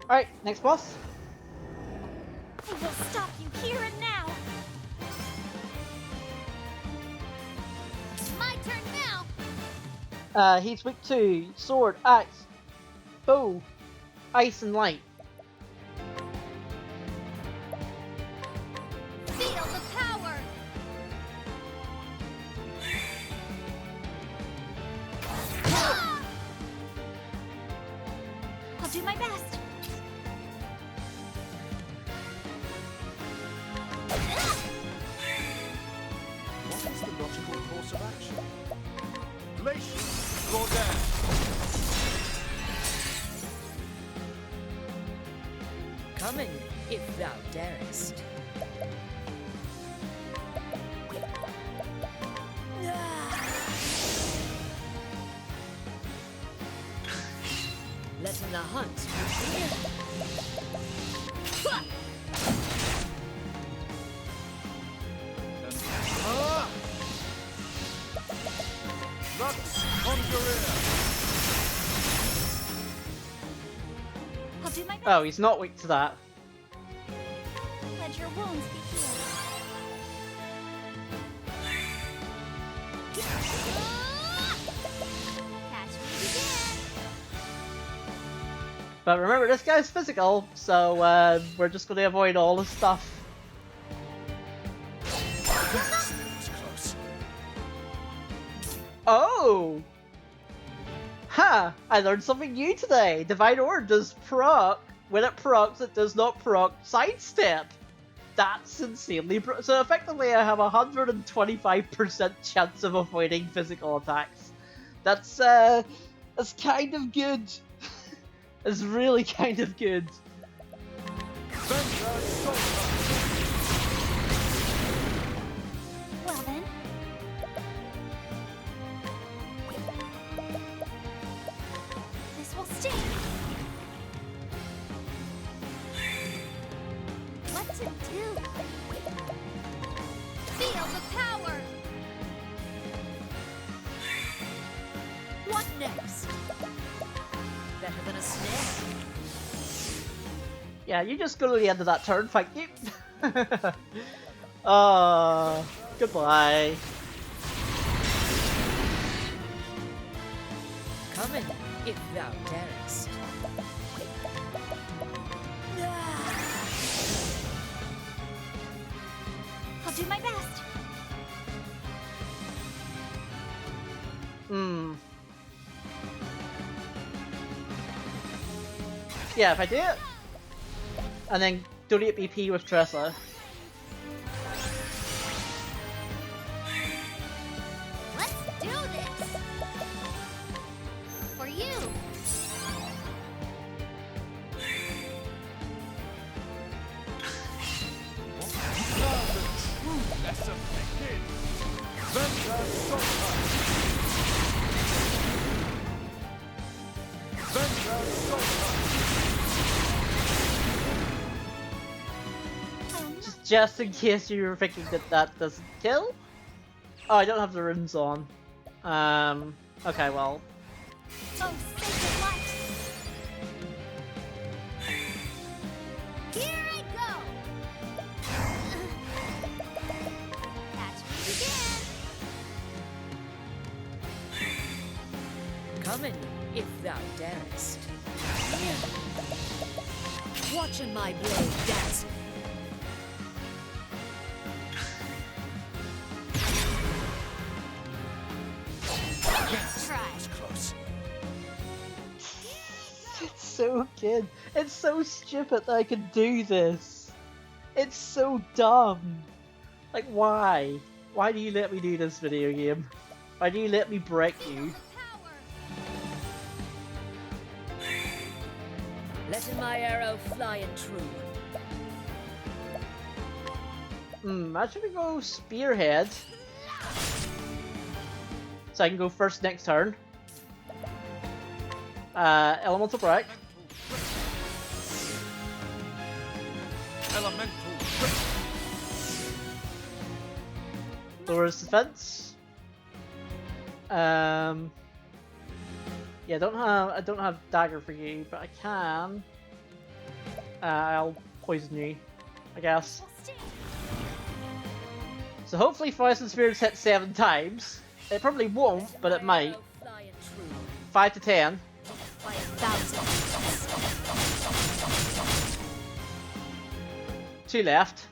Alright, next boss. I will stop you here and now. My turn now. He's weak to sword, axe, bow, ice and light. Feel the power. Ah! I'll do my best. What is the logical course of action? Glacier, draw down. Coming, if thou darest. Letting the hunt begin. Lux, conjurer. I'll do my best. Oh, he's not weak to that. Let your wounds be healed. Catch me again. But remember, this guy's physical, so we're just going to avoid all this stuff. That was close. Oh! Ha! I learned something new today! Divine Orb does proc. When it procs, it does not proc sidestep. That's insanely so effectively I have a 125% chance of avoiding physical attacks. That's kind of good. It's really kind of good. Venture Soldier. Well then. This will sting. What to do? Feel the power. What next? Better than a snare. Yeah, you just go to the end of that turn, thank you. Goodbye. Coming, if thou darest. I'll do my best. Yeah, if I do it, and then donate BP with Tressa. Let's do this! For you! Now the true lesson begins. Venga Sota! Venga Sota! Just in case you were thinking that that doesn't kill. Oh, I don't have the runes on. Okay, well. Oh, sacred light! Here I go! Catch me again! Come in, if thou darest. Watching my blade dance. Let's try! Close. It's so good. It's so stupid that I can do this. It's so dumb. Like, why? Why do you let me do this video game? Why do you let me break you? Letting my arrow fly and true. Imagine we go spearhead. So I can go first next turn. Elemental break. Elemental Lowers defense. Yeah, I don't have dagger for you, but I can. I'll poison you, I guess. So hopefully Poison Spears hit 7 times. It probably won't, but it might. Arrow fly and true. 5 to 10. By 1,000. 2 left.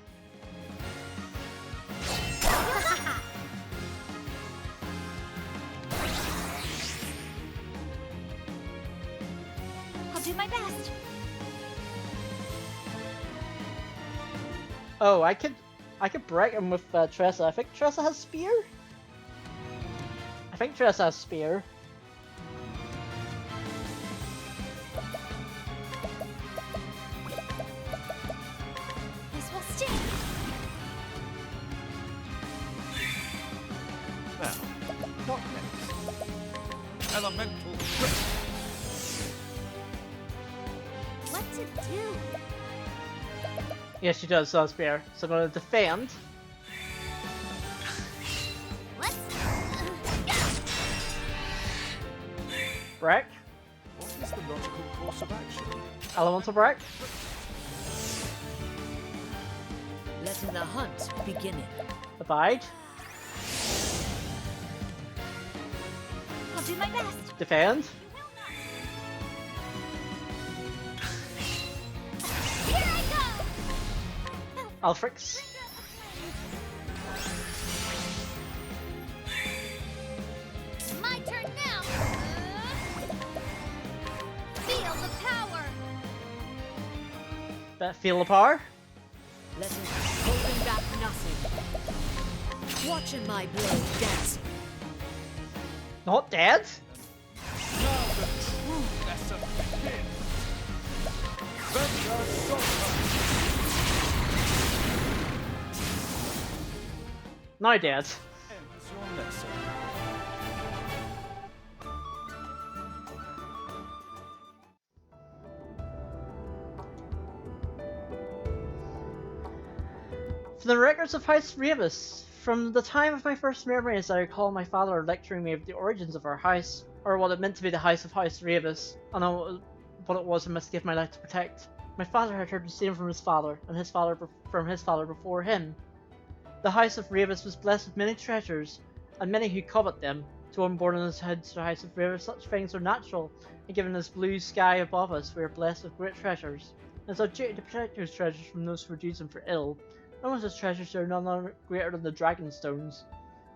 I'll do my best. Oh, I could break him with Tressa. I think Tressa has spear. I think Tressa has spear. This will sting. now. What next? Elemental grip. What to do? Yes, she does. So spear. So I'm gonna defend. Let's Break. What is the logical course of action? Elemental break. Letting the hunt begin. Abide. I'll do my best. Defend. Here I go. Alfrix. My turn now. Feel the power. That feel the power. Letting holding back nothing. Watching my blade dance. Not dead. Now the true lesson begins. Venga Sota. Now dead. Ends your lesson. From the records of House Rebus, from the time of my first memories, I recall my father lecturing me of the origins of our house, or what it meant to be the house of House Rebus, and what it was I must give my life to protect. My father had heard the same from his father, and his father from his father before him. The house of Rebus was blessed with many treasures, and many who covet them. To one born in the house of Rebus, such things are natural, and given this blue sky above us, we are blessed with great treasures. It is our duty to protect those treasures from those who use them for ill. None of those treasures are none greater than the Dragon Stones.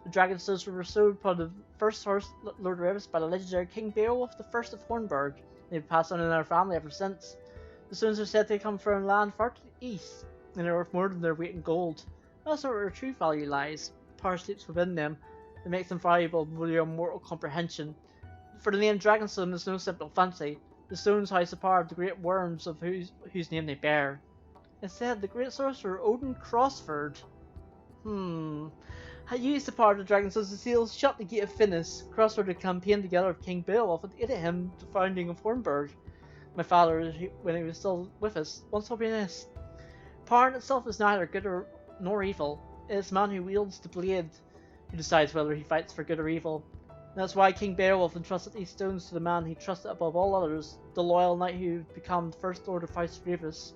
The Dragon Stones were bestowed upon the first horse, Lord Rebus, by the legendary King Beowulf the First of Hornburg. They've passed on in our family ever since. The stones are said to come from land far to the east, and they're worth more than their weight in gold. That's not where their true value lies. Power sleeps within them that makes them valuable beyond mortal comprehension. For the name Dragonstone is no simple fancy. The stones house the power of the great worms of whose name they bear. Instead, the great sorcerer Odin Crossford had used the power of the Dragonstones to seal shut the gate of Finis. Crossford had campaigned together with King Beowulf and aided him to the founding of Hornburg. My father, when he was still with us, once told me this. Power in itself is neither good nor evil. It is the man who wields the blade who decides whether he fights for good or evil. And that's why King Beowulf entrusted these stones to the man he trusted above all others, the loyal knight who would become the first Lord of House Gravis.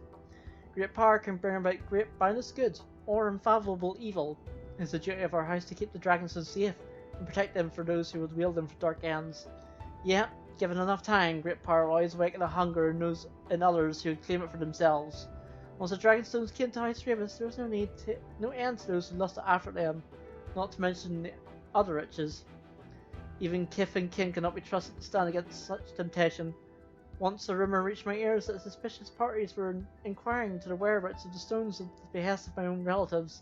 Great power can bring about great boundless good, or unfathomable evil. It is the duty of our house to keep the Dragonstones safe, and protect them for those who would wield them for dark ends. Yet, given enough time, great power will always awaken a hunger in those in others who would claim it for themselves. Once the Dragonstones came to House Gravis, there was no end to those who lusted after them, not to mention the other riches. Even kith and kin cannot be trusted to stand against such temptation. Once a rumour reached my ears that suspicious parties were inquiring into the whereabouts of the stones at the behest of my own relatives.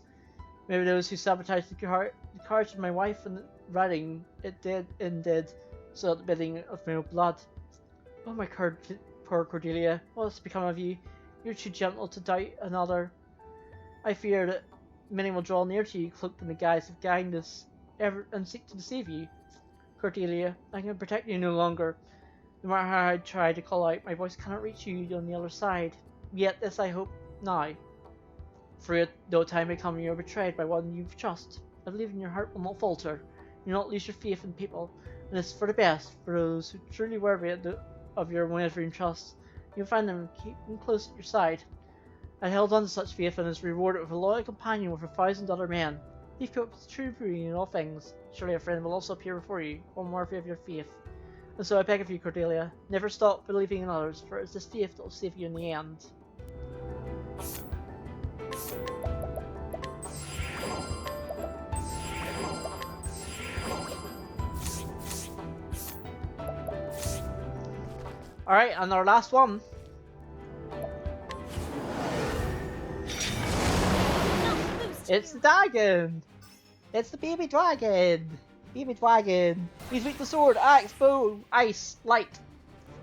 Maybe those who sabotaged the courage of my wife and riding it did so at the bidding of my own blood. Oh my poor Cordelia, what has become of you? You're too gentle to doubt another. I fear that many will draw near to you, cloaked in the guise of kindness, and seek to deceive you. Cordelia, I can protect you no longer. No matter how I try to call out, my voice cannot reach you on the other side. Yet this I hope now. For it, though time may come you are betrayed by one you trust, I believe in your heart will not falter. You will not lose your faith in people, and this is for the best, for those who truly worthy of your unwavering trust. You'll find them keep them close at your side. I held on to such faith and is rewarded with a loyal companion with 1,000 other men. Heathcote is true for you in all things. Surely a friend will also appear before you, one worthy of your faith. And so I beg of you, Cordelia, never stop believing in others, for it is this faith that will save you in the end. Alright, and our last one. It's the dragon! It's the baby dragon! Baby dragon! He's weak to sword, axe, bow, ice, light.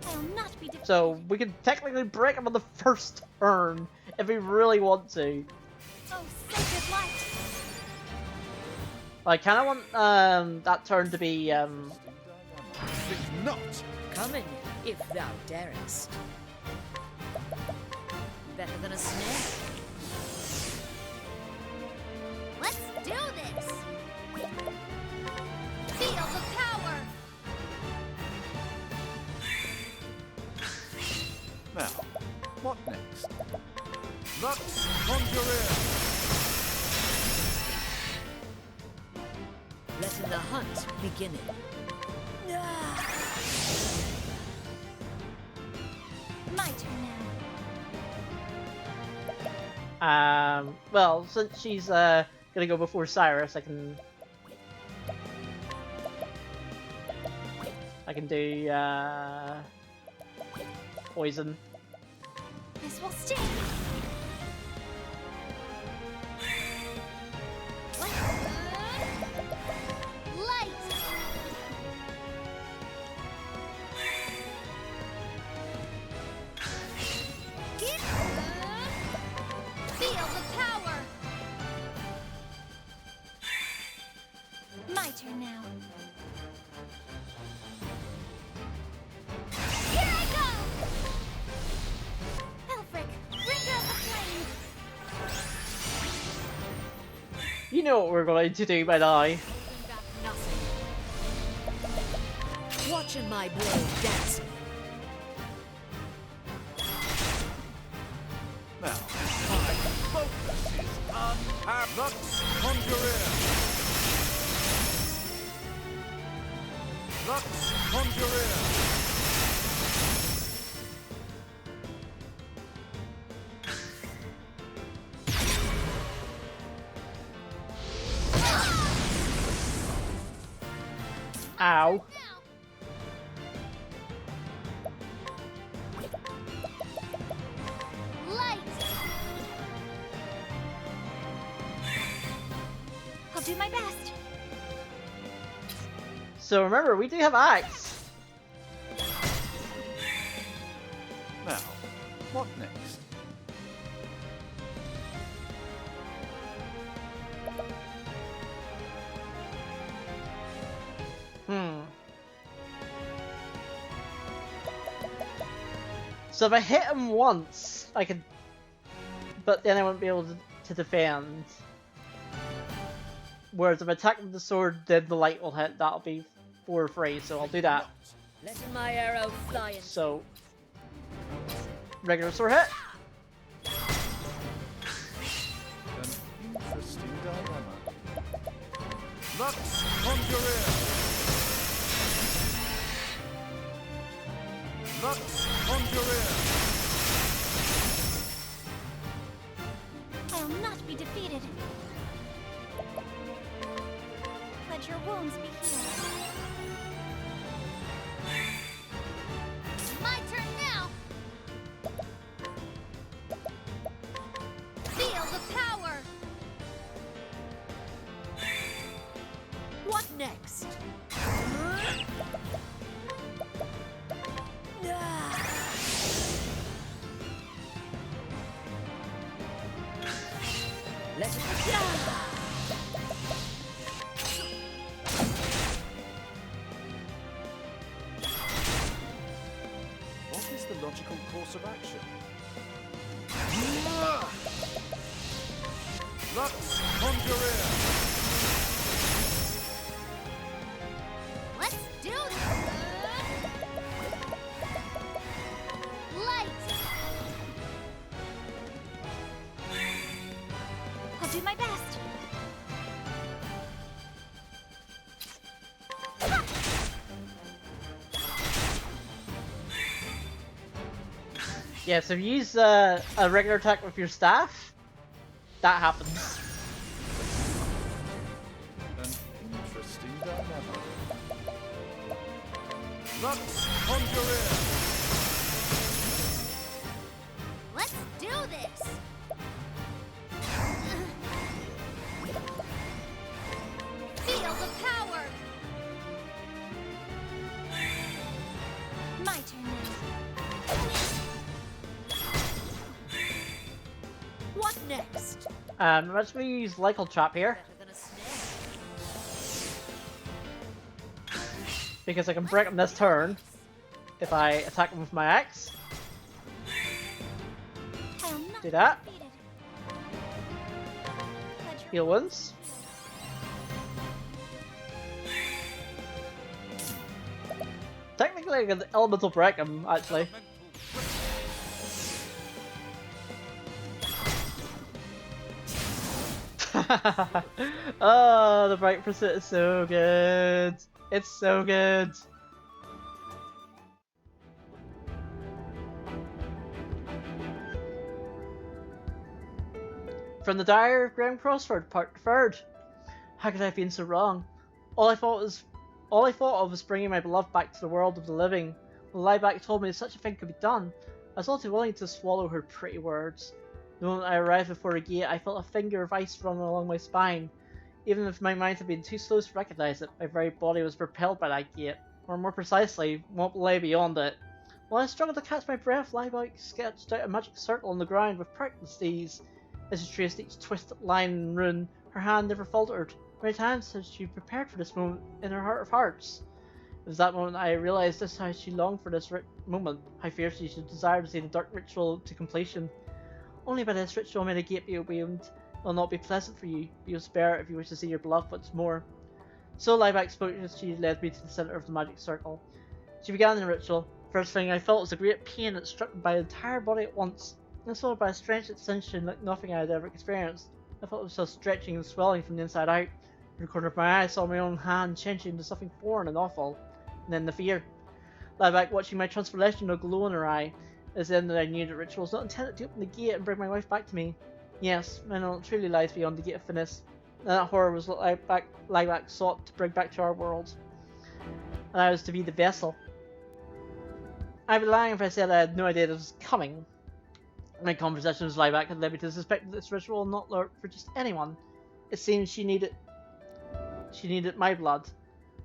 I'll not be defeated. So we can technically break him on the first turn if we really want to. Oh, sacred light! I kind of want that turn to be Think not. Come in, if thou darest. Better than a snare. Let's do this! Feel the power! Now, what next? Lux Conjurer! Letting the hunt begin. My turn now. well, since she's gonna go before Cyrus, I can do poison. This will sting! Light! Feel the power! My turn now. Here I go! Elfric, bring out the flame! You know what we're going to do by now. Holding back nothing. Watching my blade dancing. Now, my focus is untapped. Lux Conjurer! Lux Conjurer! Ow. do my best. So remember, we do have axe. Now, what next? So if I hit him once, I could... But then I wouldn't be able to defend. Whereas if I attack with the sword, then the light will hit. That'll be for free, so I'll do that. Letting my arrow fly in. So... Regular sword hit. An interesting dilemma. Lux Conjurer! Lux Conjurer! I'll not be defeated. Let your wounds be healed. My turn now! Feel the power! What next? Let it What is the logical course of action? Lux Conjurer! Let's do this! Light! I'll do my best. Yeah, so if you use a regular attack with your staff, that happens. An interesting dilemma. Lux Conjurer! Let's do this! Feel the power! My turn now. What next? Let's use Lycal Trap here, Better than a snare. because I can break him this turn if I attack him with my axe. I'll not Do that. be defeated. Let your Heal wounds. Technically, I can elemental break him, actually. Oh, the Bright Pursuit is so good. It's so good. From the Diary of Graham Crossford, Part 3rd. How could I have been so wrong? All I thought of was bringing my beloved back to the world of the living. When Lieback told me such a thing could be done, I was all too willing to swallow her pretty words. The moment I arrived before the gate, I felt a finger of ice run along my spine. Even if my mind had been too slow to recognize it, my very body was propelled by that gate, or more precisely, what lay beyond it. While I struggled to catch my breath, Lieback sketched out a magic circle on the ground with practiced ease. As she traced each twisted line and rune, her hand never faltered. Many times had she prepared for this moment in her heart of hearts. It was that moment I realized just how she longed for this moment, how fiercely she desired to see the dark ritual to completion. Only by this ritual may the gate be opened. It will not be pleasant for you, but you'll spare it if you wish to see your beloved once more. So Lieback spoke as she led me to the centre of the magic circle. She began the ritual. First thing I felt was a great pain that struck my entire body at once. I was followed by a strange sensation like nothing I had ever experienced. I felt myself stretching and swelling from the inside out. In the corner of my eye, I saw my own hand changing into something foreign and awful. And then the fear. Lieback, watching my transformation, a glow in her eye. It was then that I knew that ritual was not intended to open the gate and bring my wife back to me. Yes, my knowledge truly lies beyond the gate of Finis. And that horror was what Lieback sought to bring back to our world. And I was to be the vessel. I'd be lying if I said I had no idea this was coming. My conversation with Lieback had led me to suspect that this ritual will not lurk for just anyone. It seems she needed she needed my blood.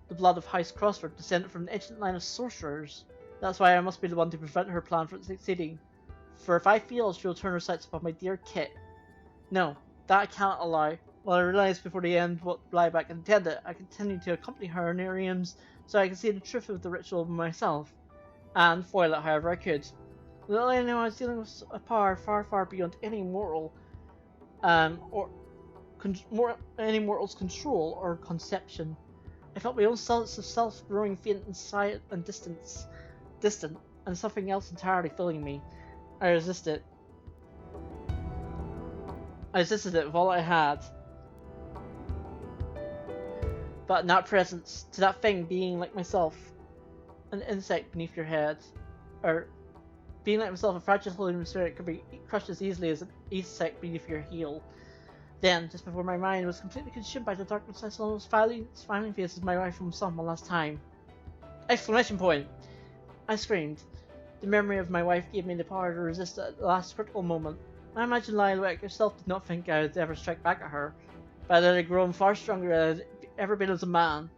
The blood of House Crossford, descended from an ancient line of sorcerers. That's why I must be the one to prevent her plan from succeeding. For if I fail, she will turn her sights upon my dear Kit. No, that I cannot allow. While I realised before the end what Blyback intended, I continued to accompany her in her aims so I could see the truth of the ritual for myself, and foil it however I could. Little I knew I was dealing with a power far, far beyond any mortal, any mortal's control or conception. I felt my own sense of self growing faint and silent and distant, and something else entirely filling me. I resisted. I resisted it with all I had. But in that presence, to that thing being like myself, an insect beneath your head, or being like myself, a fragile human spirit could be crushed as easily as an insect beneath your heel. Then, just before my mind was completely consumed by the darkness, I saw those smiling faces of my wife and son one last time. Exclamation point! I screamed. The memory of my wife gave me the power to resist at the last critical moment. I imagine Lilac herself did not think I would ever strike back at her, but that I had grown far stronger than I had ever been as a man.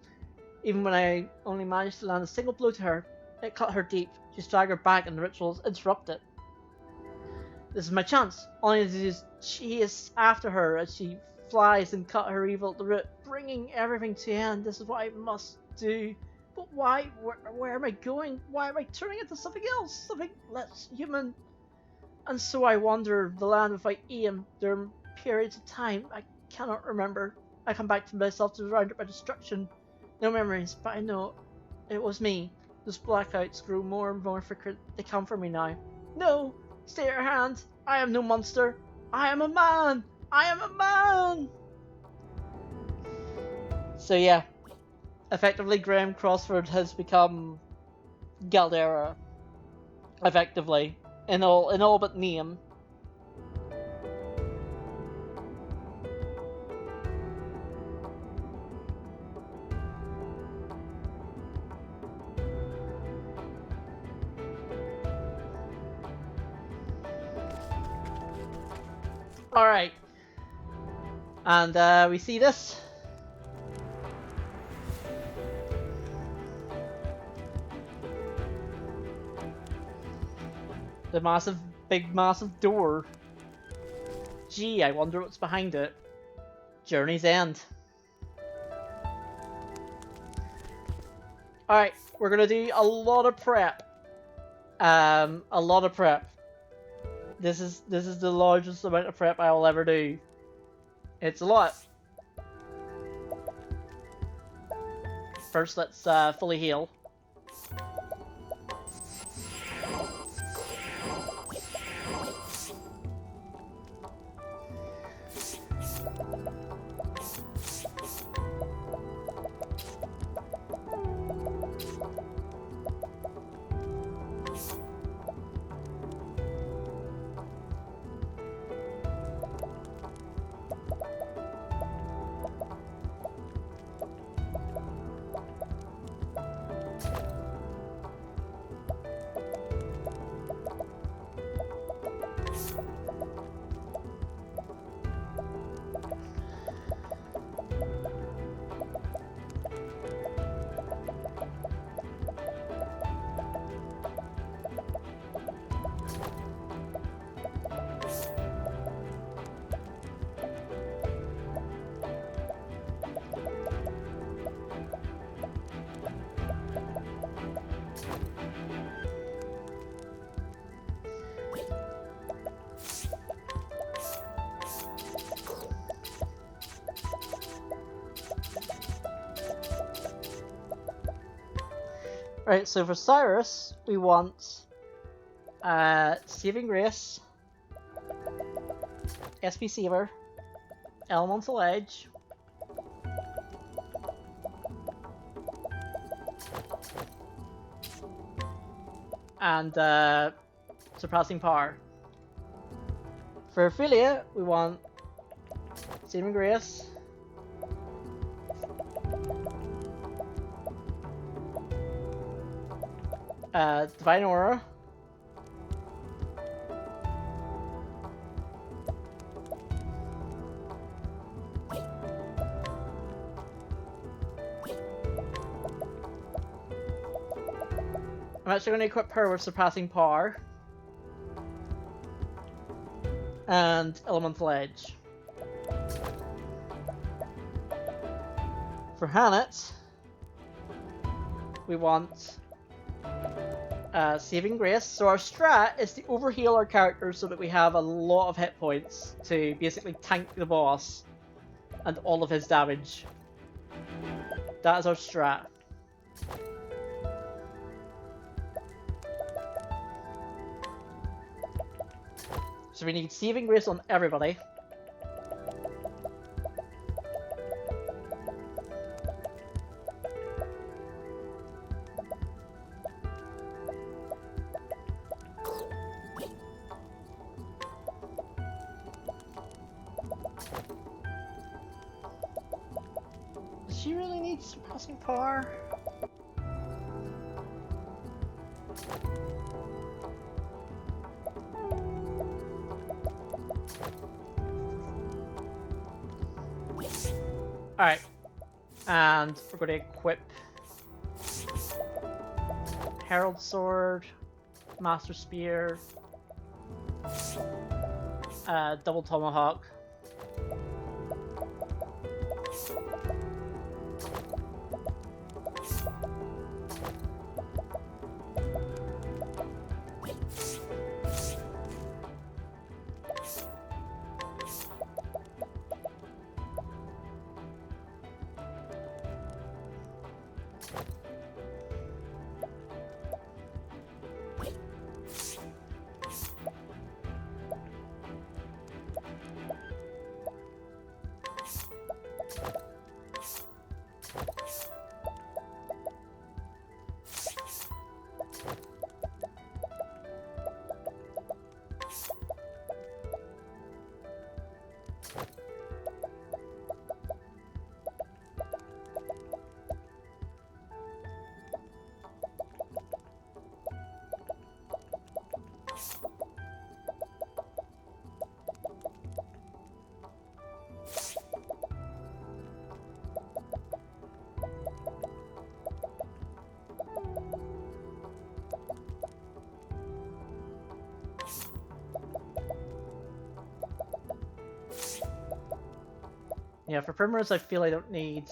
Even when I only managed to land a single blow to her, it cut her deep. She staggered back and the ritual was interrupted. This is my chance. Only to chase after her as she flies and cut her evil at the root, bringing everything to end. This is what I must do. But why? Where am I going? Why am I turning into something else? Something less human? And so I wander the land without aim. There are periods of time I cannot remember. I come back to myself surrounded by destruction. No memories, but I know it was me. Those blackouts grew more and more frequent. They come for me now. No! Stay at your hand! I am no monster! I am a man! I am a man! So yeah. Effectively, Graham Crossford has become Galdera. Effectively. In all but name. Alright. And we see this. The big massive door. Gee, I wonder what's behind it. Journey's End. Alright, we're gonna do a lot of prep. A lot of prep. This is the largest amount of prep I will ever do. It's a lot. First, let's fully heal. Right, so for Cyrus, we want Saving Grace, SP Saver, Elemental Edge, and Surpassing Power. For Ophelia, we want Saving Grace, Divine Aura, I'm actually going to equip her with Surpassing Power. And Elemental Edge. For Hannet, we want Saving Grace. So our strat is to overheal our characters so that we have a lot of hit points to basically tank the boss and all of his damage. That is our strat. So we need Saving Grace on everybody. Does she really need Surpassing Power? Alright, and we're going to equip Herald Sword, Master Spear, Double Tomahawk. Yeah, for Primrose I feel I don't need...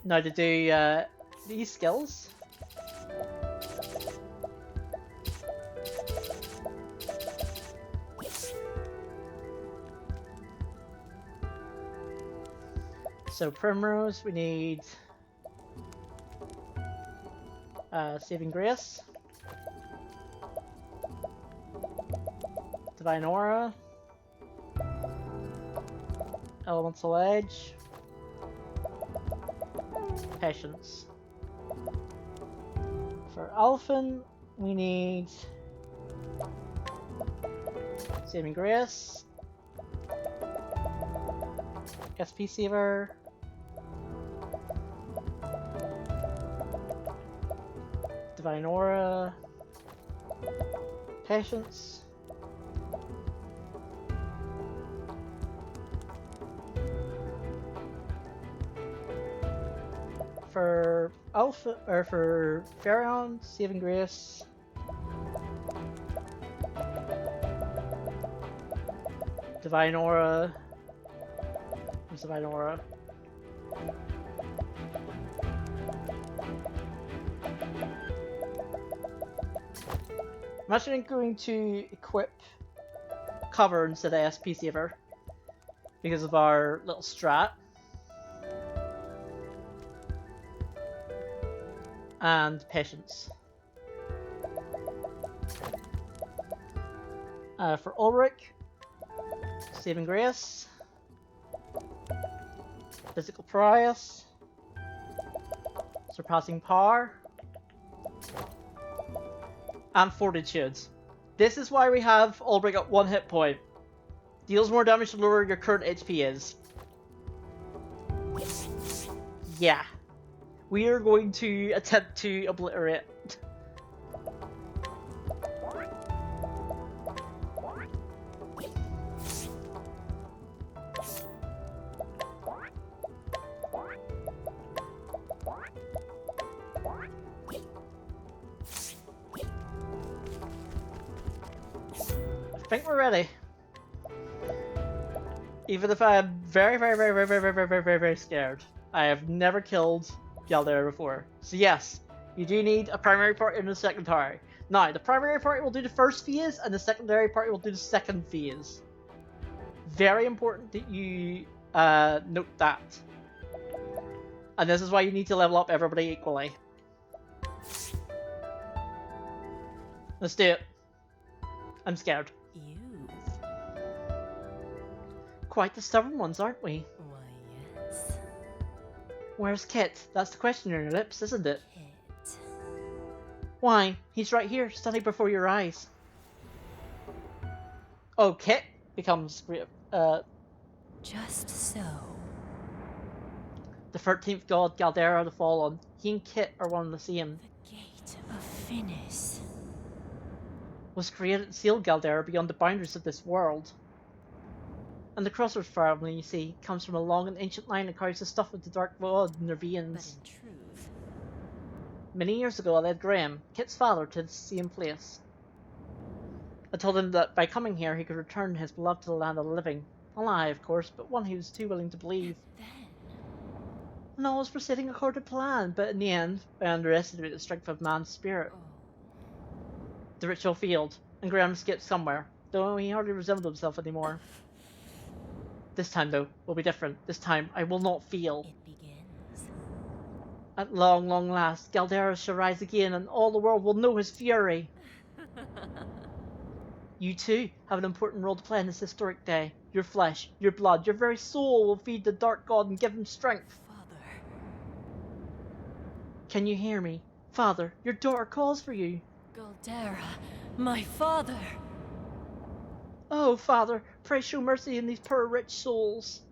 Now to do these skills. So Primrose, we need Saving Grace, Divine Aura, Elemental Edge, Patience. For Alphen, we need Saving Grace, SP Saver, Divine Aura, Patience. For Alpha, or for Pharaon, Saving Grace, Divine Aura. Where's Divine Aura? I'm actually going to equip Cover instead of SP Saver because of our little strat. And Patience. For Ulrich, Saving Grace, Physical Prowess, Surpassing Power, and Fortitude. This is why we have Ulrich at 1 hit point. Deals more damage the lower your current HP is. Yeah. We are going to attempt to obliterate. I think we're ready. Even if I am very, very, very, very, very, very, very, very, very scared. I have never killed Galdera before. So yes, you do need a primary party and a secondary. Now, the primary party will do the first phase, and the secondary party will do the second phase. Very important that you note that. And this is why you need to level up everybody equally. Let's do it. I'm scared. Quite the stubborn ones, aren't we? Why, yes. Where's Kit? That's the question on your lips, isn't it? Kit. Why? He's right here, standing before your eyes. Oh, Kit becomes Just so. the 13th god, Galdera the Fallen. He and Kit are one and the same. The gate of Finis. Was created to seal Galdera beyond the boundaries of this world. And the Crossroads family, you see, comes from a long and ancient line that carries the stuff of the Dark God in their But veins. in truth, Many years ago, I led Graham, Kit's father, to the same place. I told him that by coming here, he could return his beloved to the land of the living. A lie, of course, but one he was too willing to believe. then. And all was proceeding according to plan, but in the end, I underestimated the strength of man's spirit. Oh. The ritual failed, and Graham escaped somewhere, though he hardly resembled himself anymore. This time, though, will be different. This time, I will not fail. It begins. At long, long last, Galdera shall rise again, and all the world will know his fury. You too have an important role to play in this historic day. Your flesh, your blood, your very soul will feed the Dark God and give him strength. Father. Can you hear me? Father, your daughter calls for you. Galdera, my father. Oh, Father, pray show mercy in these poor rich souls.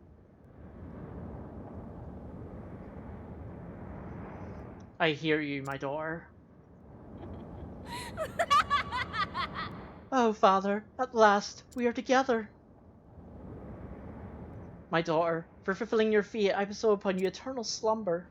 I hear you, my daughter. Oh, Father, at last, we are together. My daughter, for fulfilling your fate, I bestow upon you eternal slumber.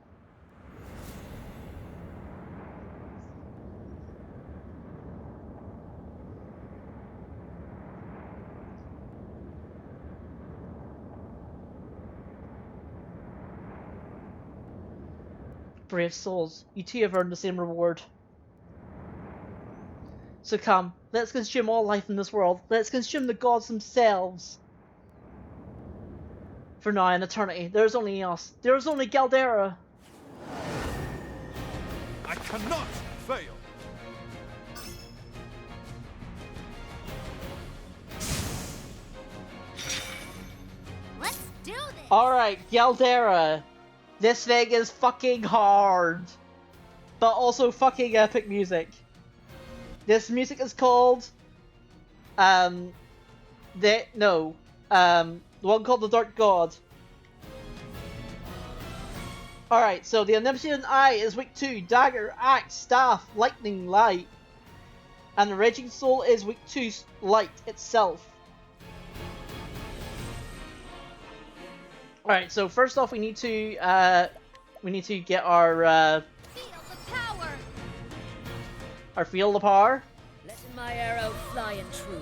Brave souls, you too have earned the same reward. So come, let's consume all life in this world. Let's consume the gods themselves. For now in eternity, there is only us. There is only Galdera. I cannot fail. Let's do this! Alright, Galdera. This thing is fucking hard. But also fucking epic music. This music is called... the one called the Dark God. Alright, so the Omniscient Eye is weak 2. Dagger, Axe, Staff, Lightning, Light. And the Raging Soul is weak 2. Light itself. Alright, so first off we need to get our Feel the power! our field of power. Let my arrow fly and true.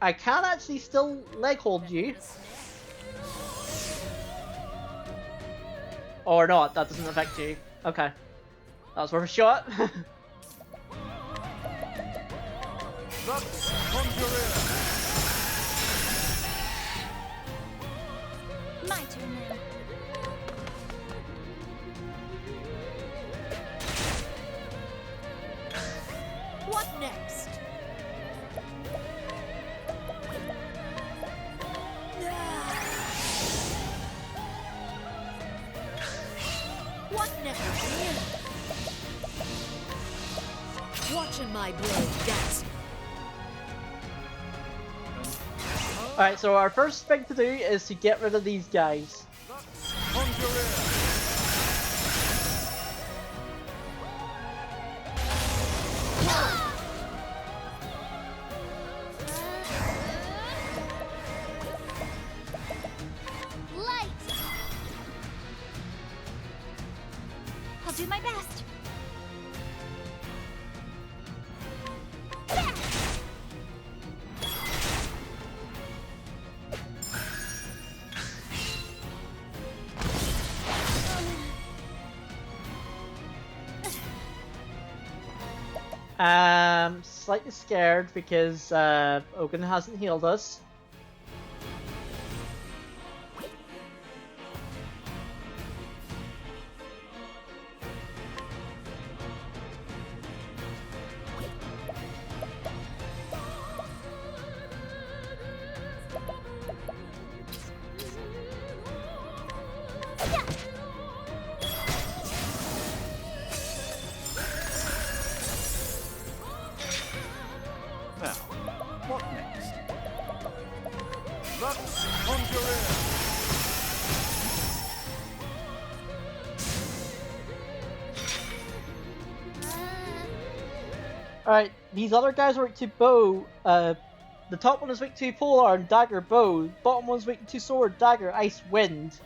I can actually still leg hold you. Or not, that doesn't affect you. Okay. That was worth a shot. That's Conjurer. My turn now. What next? What next? Watching my blade dancing. Alright, so our first thing to do is to get rid of these guys. Light! I'll do my best. Slightly scared because Ogun hasn't healed us. Now, what next? Lux Conjurer! Alright, these other guys are weak to bow. The top one is weak to polearm and dagger bow. Bottom one's weak to sword, dagger, ice, wind.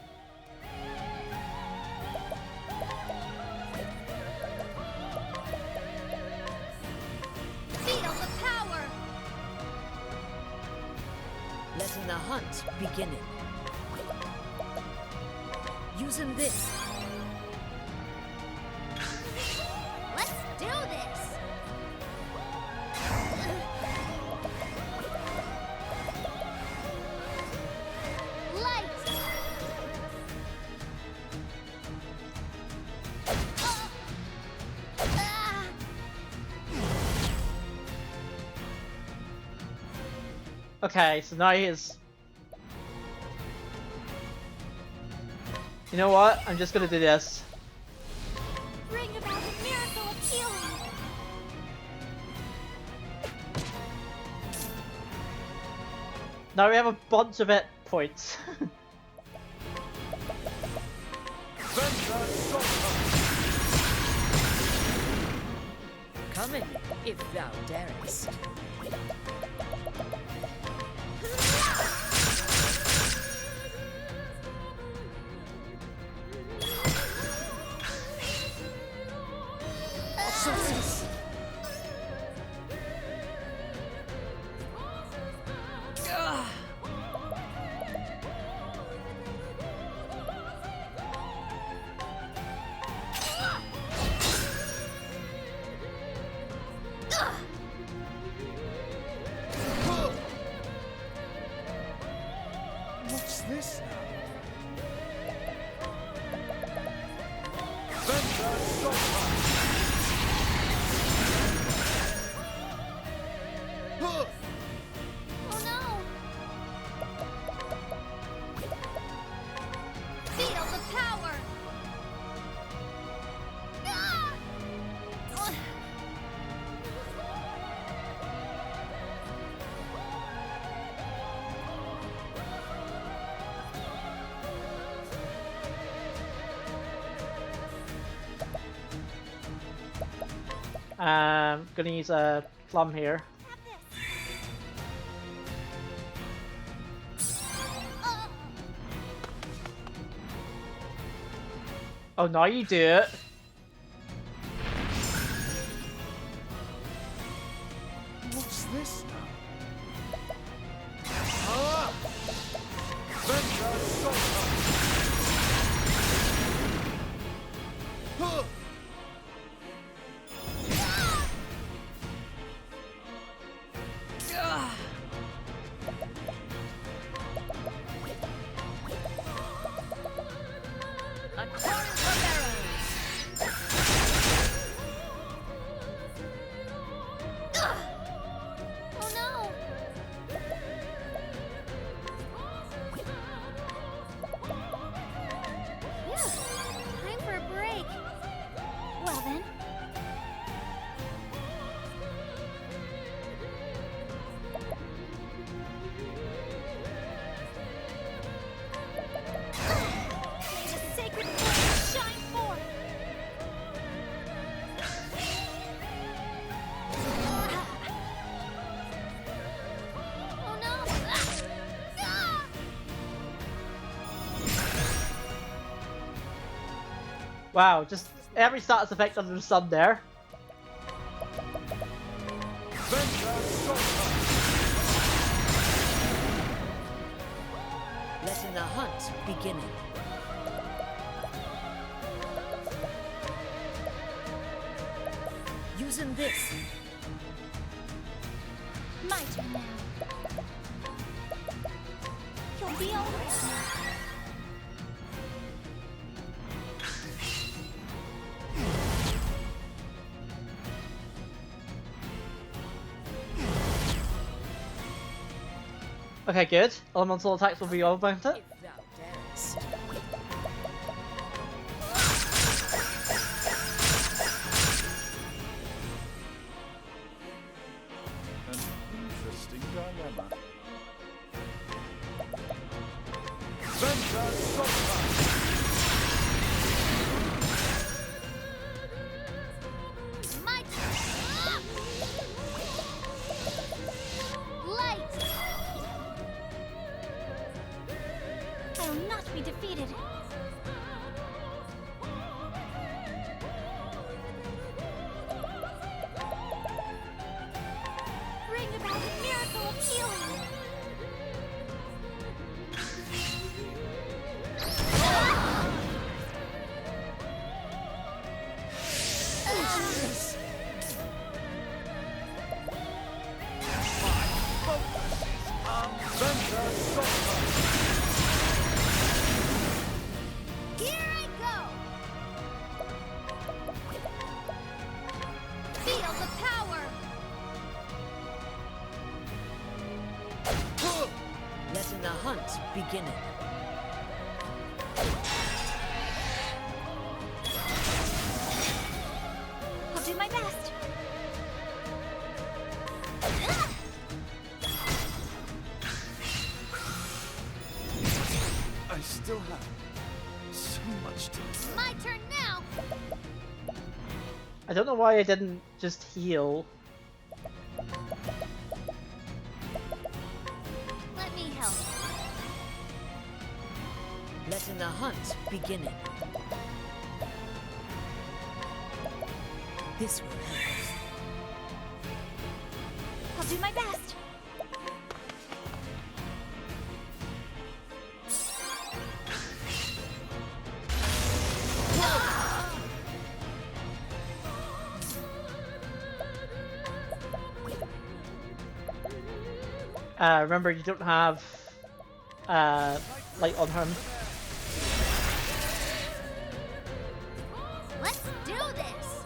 Feel the power! Letting the hunt beginning. Using this. Let's do this! Light! Ah! Okay, so now he is... You know what? I'm just gonna do this. Bring about a miracle of healing! Now we have a bunch of hit points. Venta Sopra! Coming, if thou darest. Success. What's this now? Venta Sopra! Oh no! Feel the power! Ah! Gonna use a plum here. Have this. Oh. Oh, now you do it. What's this now? Ah! Venta Sopra! Huh! A torrent of arrows. Wow, just every status effect under the sun there. Letting the hunt begin. Using this. My turn now. You'll be all right. Okay, good. Elemental attacks will be augmented. If thou darest. An interesting dilemma. Venta Sopra! My turn. Light. I will not be defeated. Bring about a miracle of healing. Venta Sopra! Here I go. Feel the power. Letting the hunt begin. I'll do my best. I still have so much to do. My turn now. I don't know why I didn't just heal. Let me help. Letting the hunt begin. This will help. I'll do my best. Remember, you don't have light on him. Let's do this.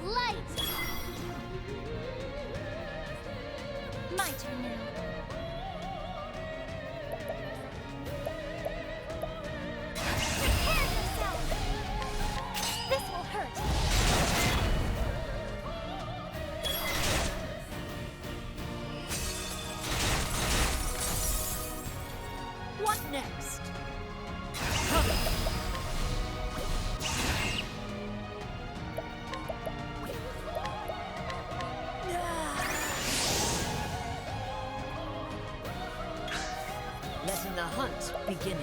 Light. My turn now. Prepare yourself. This will hurt. What next? Letting the hunt begin.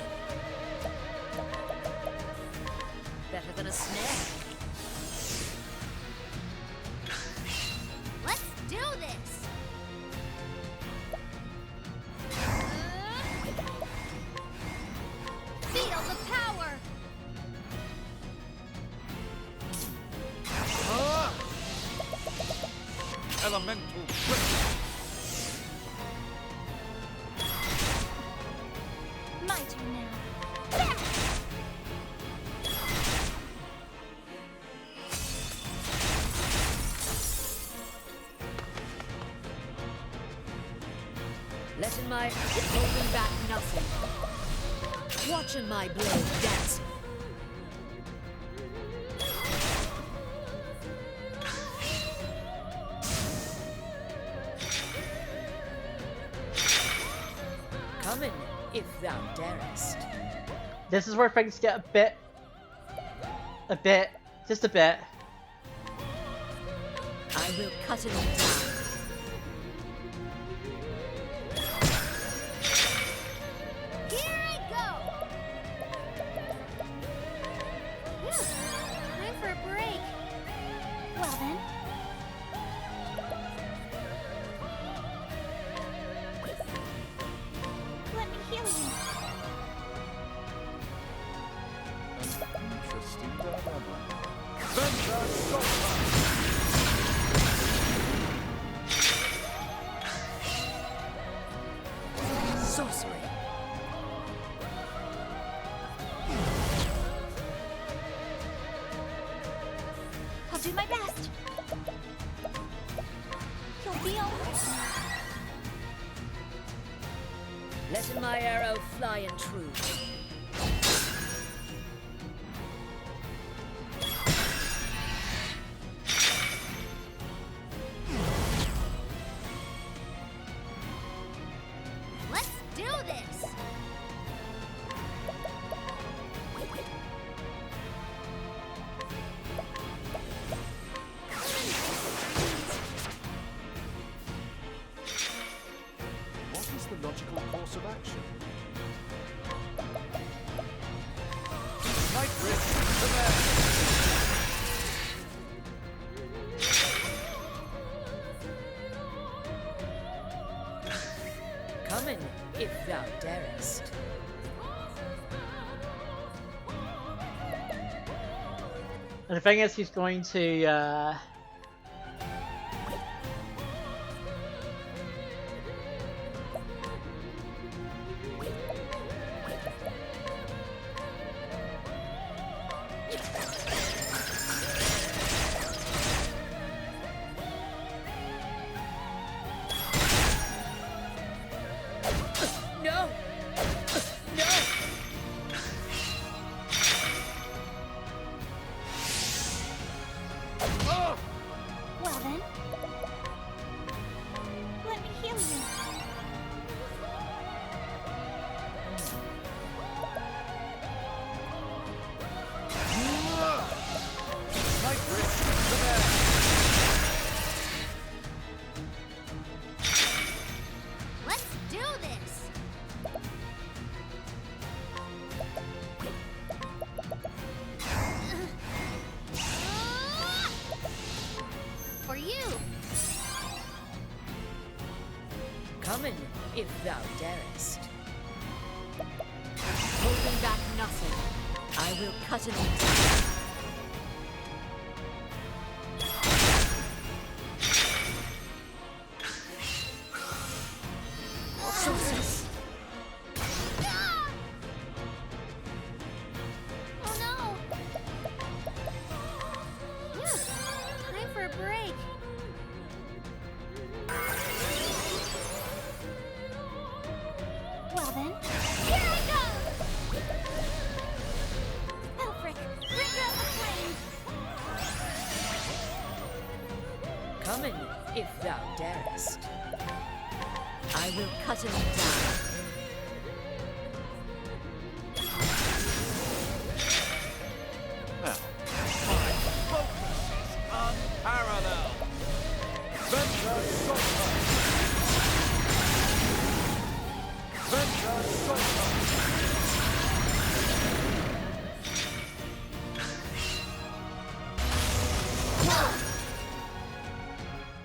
Better than a snare. Let's do this. Feel the power. Elemental grip. My turn now. Letting my holding back nothing. Watching my blade dance. Coming, if thou darest. This is where things get just a bit. I will cut him down. do my best. You'll be alright. Let my arrow fly in truth. Let's do this. What is the logical course of action? Night Rift command. Come in, if thou darest. And the thing is, he's going to. No! No! Well then. Let me heal you. Night Rift command. Let's do this. For you. Come in, if thou darest. Holding back nothing, I will cut it in two. Ah! Oh no. Time for a break. Well then, here I go! Elfric, bring out the flame! Come in, if thou darest. I will cut him down. Now, My focus is unparalleled. Venture Sota. Venture Sota.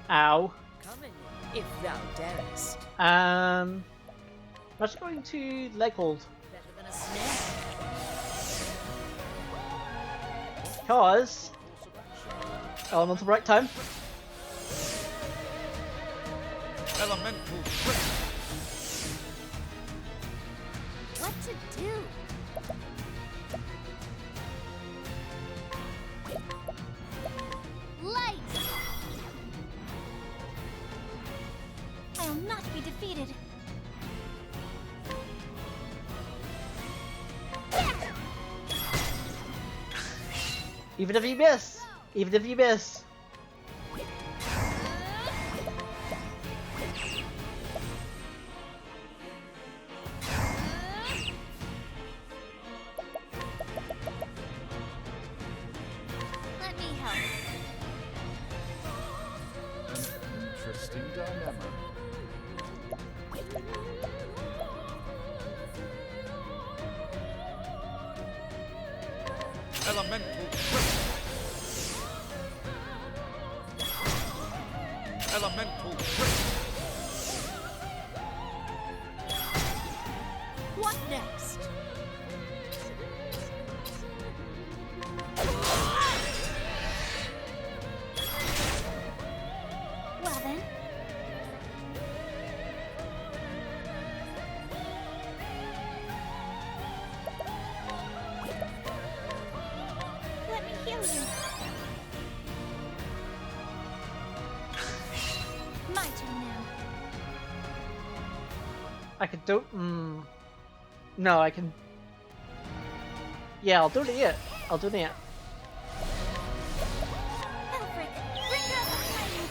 Ow. Come in, if thou darest. I'm just going to leg hold. Better than a snare. Because. Elemental break time. Elemental grip. What to do? Light! I'll not be defeated. Even if you miss. Even if you miss. Let me help. an interesting dilemma. Elemental grip. Elemental grip. What next? Well then. Let me heal you. can do. No, I can. Yeah, I'll donate it. I'll donate it. Alfred, bring out the flame.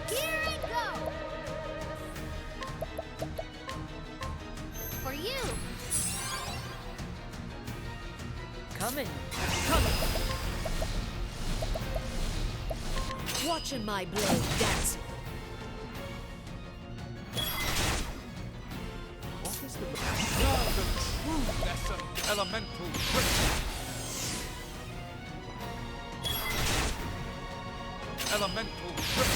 Here I go. For you. Coming. Coming. Watching my blade dance. What is the now the true lesson? Elemental grip. Elemental grip.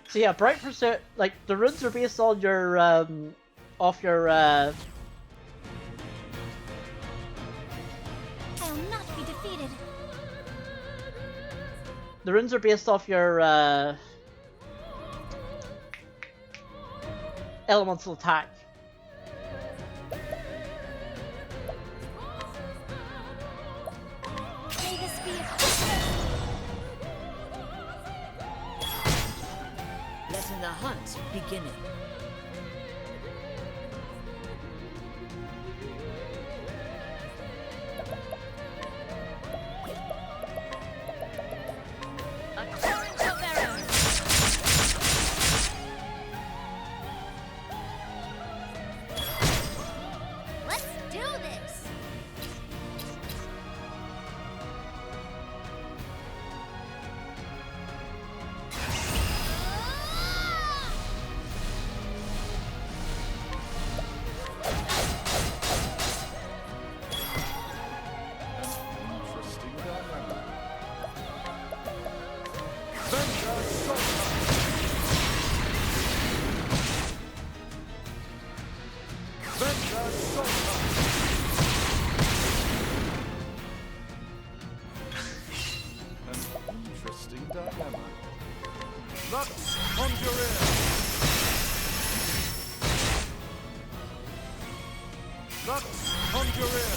So yeah, Bright Pursuit, like, the runes are based on your, off your, I'll not be defeated. the runes are based off your, elemental attack. May this be a Letting the hunt beginning. A torrent of arrows. Let's do this. Interesting dilemma. Venga Sota. Venga Sota. An interesting dilemma. Lux Conjurer. Lux Conjurer.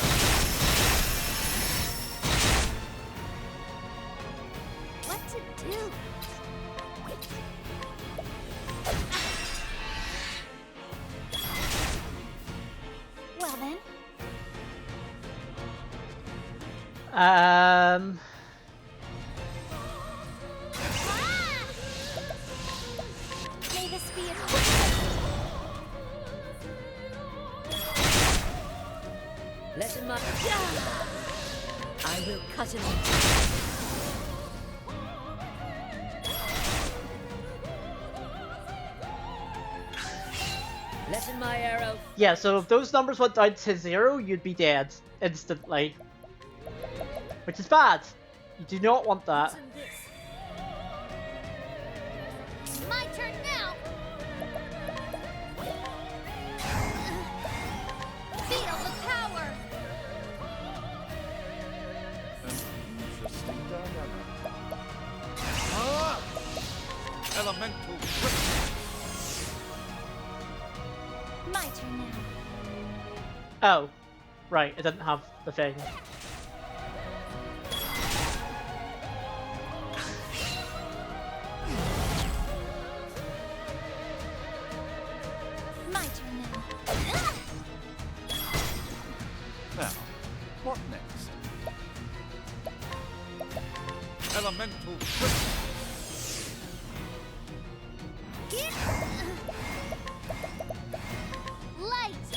What to do? Well then, may this be a Letting my I will cut him. Letting my arrow. Yeah, so if those numbers went down to 0, you'd be dead instantly. Which is bad. You do not want that. Listen this. my turn now. Feel the power. An interesting dilemma. Ah! Elemental grip. My turn now. Oh, right, it didn't have the thing. My turn now. Now, what next? Elemental grip. Light.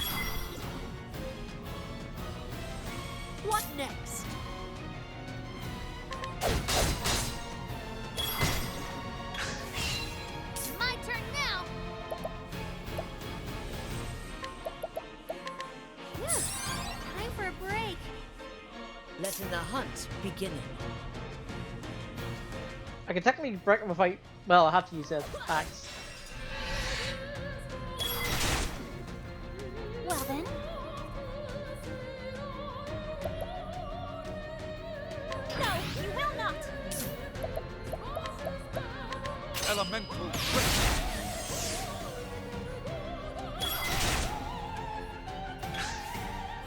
What next? My turn now. Phew, time for a break. Letting the hunt beginning. I can technically break them without. Well, I have to use the axe. Well then. No, you will not. Elemental grip.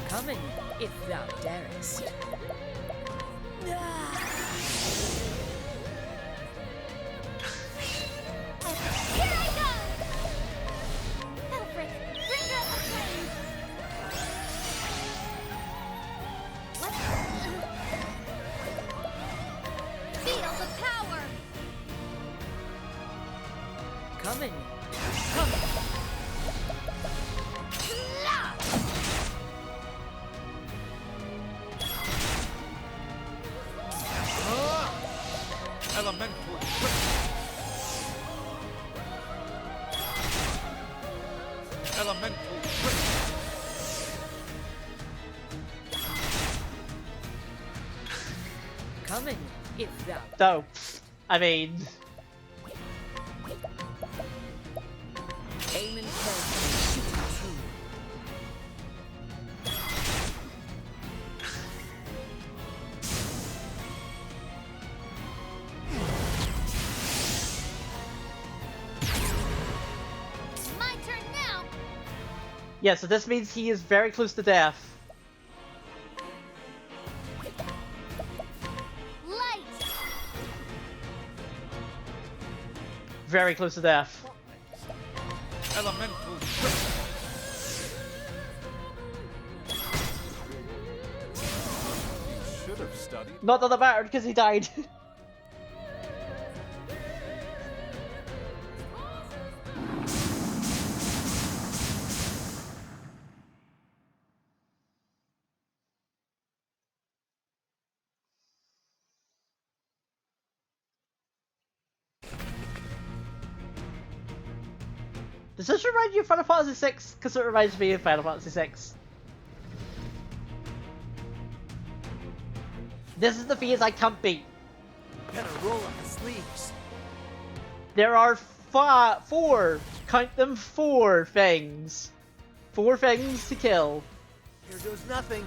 Coming, if thou darest. Coming. Coming. Elemental grip. Elemental grip. Coming, if thou. So, I mean, Aim and kill, shoot true. My turn now. yeah, so this means he is very close to death. Light. Very close to death. Elemental grip. You should have studied. Not that it mattered because he died. Does this remind you of Final Fantasy VI? Because it reminds me of Final Fantasy VI. This is the phase I can't beat. Better roll up the sleeves. There are four, count them, 4 things. 4 things to kill. Here goes nothing.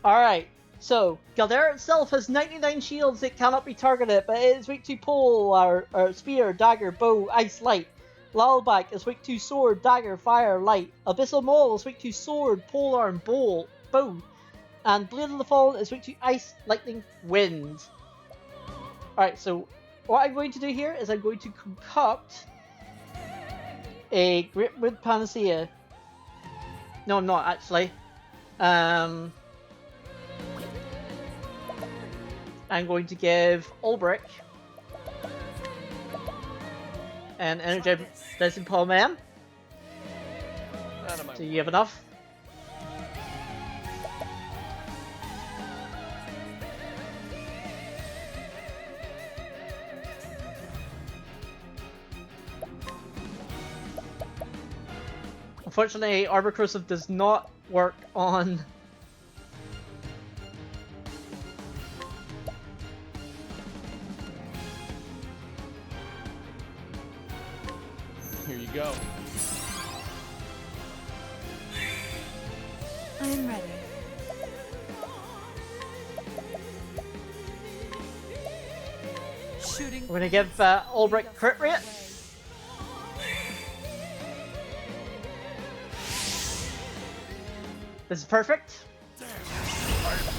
Alright, so, Galdera itself has 99 shields that cannot be targeted, but it is weak to pole, or spear, dagger, bow, ice, light. Lalbak is weak to sword, dagger, fire, light. Abyssal Maul is weak to sword, polearm, bow. And Blade of the Fallen is weak to ice, lightning, wind. Alright, so what I'm going to do here is I'm going to concoct a Grapefruit Panacea. No, I'm not actually. I'm going to give Ulbrich an energizing Palm Man. Out of my So way. you have enough. Unfortunately, Arbor Corrosive does not work on Here you go. I'm ready. Shooting. We're gonna give Ulbrich crit rate. This is perfect. My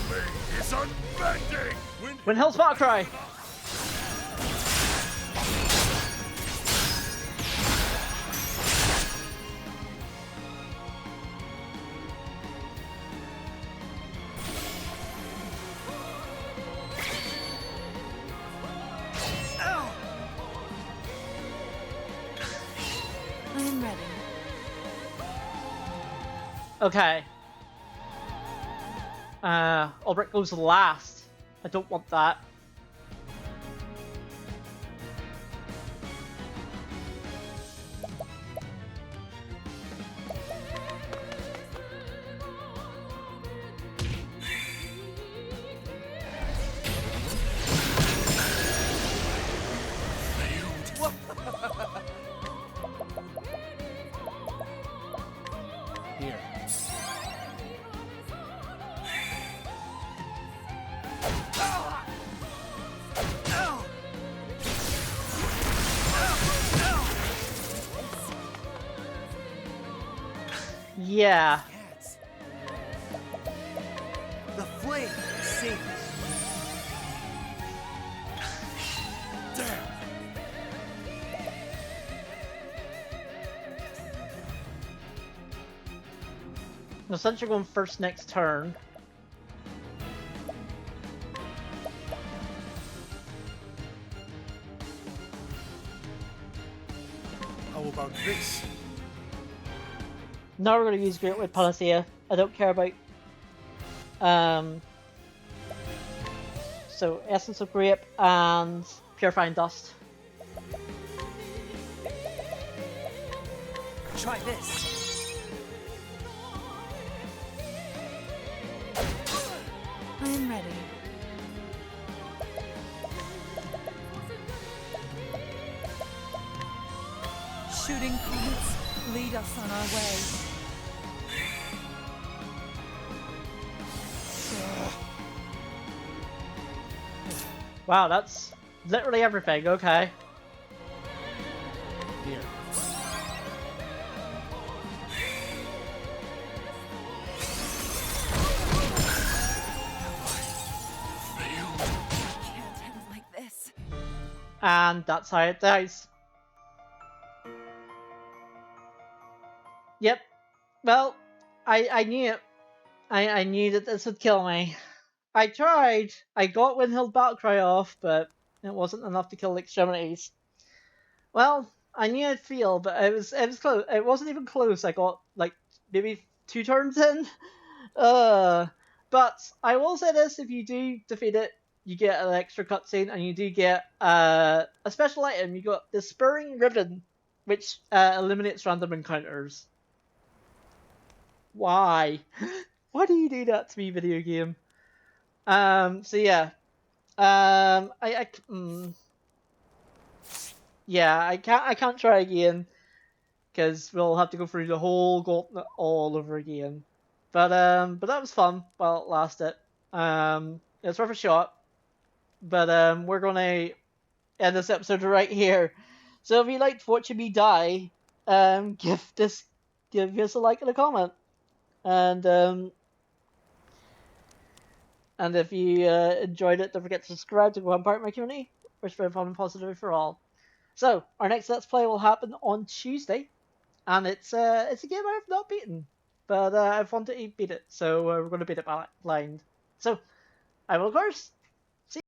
blade is unbending. Windhill's Battle Cry. I'm ready. Okay. Ulbrich goes last. I don't want that. Here. Yeah. Cats. The flame saved us. Damn. Now since you're going first next turn. How about this? Now we're going to use Great Wood Panacea. I don't care about... So, Essence of Grape and Purifying Dust. Try this. I'm ready. Shooting comets, lead us on our way. Wow, that's literally everything, okay. Here. Can't end like this. And that's how it dies. Yep. Well, I knew it. I knew that this would kill me. I tried. I got Windhill Battlecry off, but it wasn't enough to kill the extremities. Well, I knew I'd fail, but it was close. It wasn't even close. I got like maybe 2 turns in. But I will say this: if you do defeat it, you get an extra cutscene, and you do get a special item. You got the Spurring Ribbon, which eliminates random encounters. Why? Why do you do that to me, video game? So yeah. Yeah, I can't try again because we'll have to go through the whole gauntlet all over again. But that was fun while it lasted. It's worth a shot. But we're gonna end this episode right here. So if you liked watching me die, give us a like and a comment. And if you enjoyed it, don't forget to subscribe to go and part of my community. We're spreading fun and positive for all. So our next Let's Play will happen on Tuesday, and it's a game I've not beaten, but I've wanted to beat it, so we're going to beat it blind. So I will, of course,